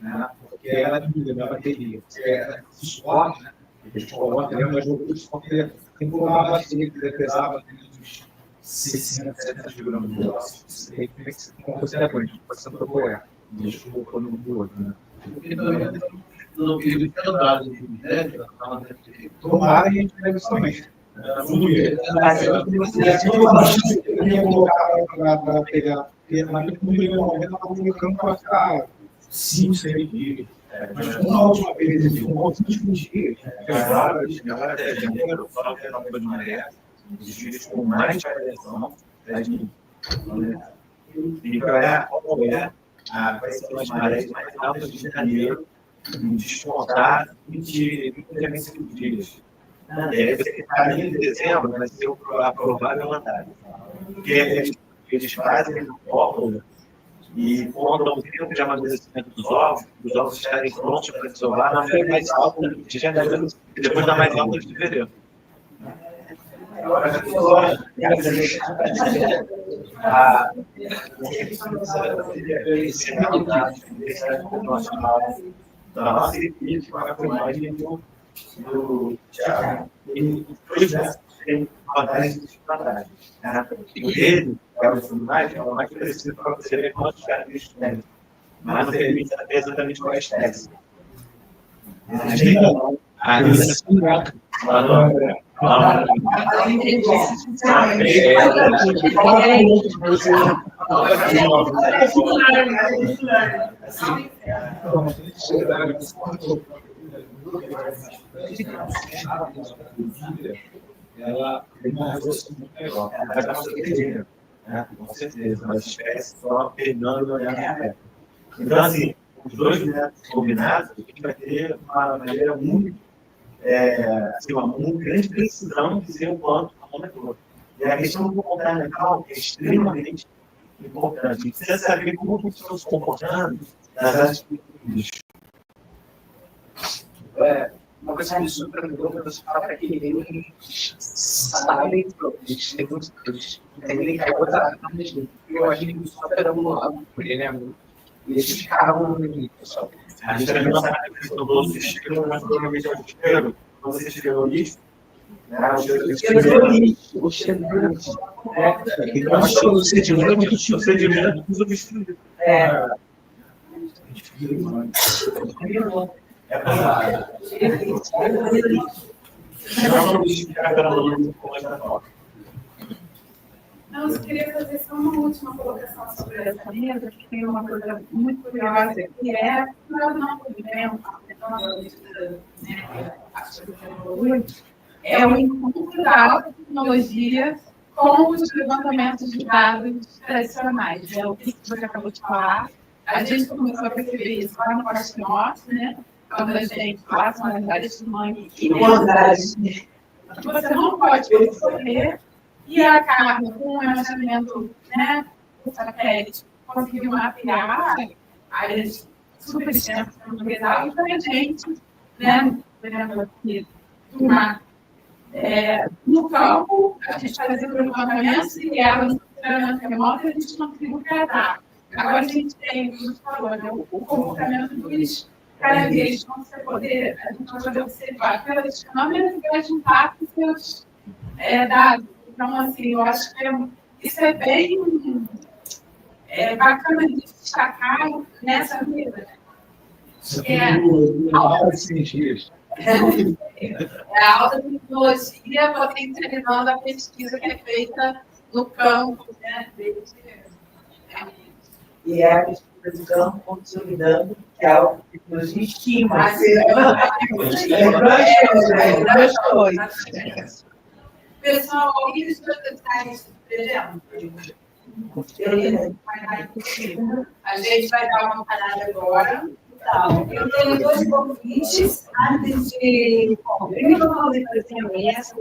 né? Porque ela é de bateria, é suporte, né? A gente coloca umas roupas porque tem que colocar uma bateria que deve pesar uns 60, 70 gramas de aço. Isso tem que ser uma coisa relevante, pode ser propoer. Deixa eu pôr no outro, né? Não queria ter dado, né? Tomara e a gente deve isso também. Eu ia colocar para pegar, mas no primeiro momento eu estava colocando para ficar 5, 6 dias. Mas uma última vez, um último dia, agora até janeiro, só que era de maré, os dias com mais variação, e qual é vai ser as marés mais altas de janeiro, descontar 25 dias. Você que está ali em dezembro, vai ser a provável andada. Porque eles fazem o cálculo e contam o tempo de amadurecimento dos ovos estarem prontos para desovar na maré mais alta de janeiro e depois na mais alta de fevereiro. Da nossa equipe, com a filmagem do Thiago. E depois tem vantagens e desvantagens. Ele, que é o filmagem, é o mais preciso para você ver quantos caras tem. Mas não permite saber exatamente qual é a estética. A ela tem uma resolução muito legal. Ela vai dar uma certeza, né? Com certeza, mas espécie só pegando e olhando na pé. Então, assim, os dois métodos combinados, a gente vai ter uma maneira muito, uma grande precisão de dizer o quanto a mão é toda. E a questão do comportamental é extremamente importante. A gente precisa saber como as pessoas estão se comportando nas atitudes. Uma coisa que me surpreendeu quando você fala que eles sabem, eles têm muitos entendem que é outra coisa. Eu achei que só pegamos por ele, né? E eles ficaram no pessoal. A gente também não sabe que todos os chegam, mas provavelmente é o cheiro. Você chegou nisso? O cheiro do lixo. Eu acho que o sedimento é muito chique. O sedimento é tudo obstruído. Não, eu queria fazer só uma última colocação sobre essa mesa, que tem uma coisa muito curiosa, que é o nosso movimento, é o encontro da alta tecnologia com os levantamentos de dados tradicionais. É o que você acabou de falar. A gente começou a perceber isso lá no Parque Norte, né? Quando a gente passa uma realidade de mãe. que você não pode percorrer, e a Carla, com o armazenamento, né, do satélite, conseguiu mapear áreas super extensas localizadas para a gente, né, do mar. No campo, a gente fazia o levantamento e ela no funcionamento remoto a gente conseguiu tratar. Agora a gente tem, como você falou, né, o comportamento dos caranguejos, a gente vai poder observar pelas câmeras e vai juntar com seus dados. Então, assim, eu acho que isso é bem bacana de destacar nessa vida. A alta tecnologia potencializando a pesquisa que é feita no campo, né? E é a pesquisa de campo consolidando que é algo que nos estima. Pessoal, alguém dos profissionais escrevendo? A gente vai dar uma parada agora. Então, eu tenho 2 convites antes de. Primeiro, eu vou fazer a mesa.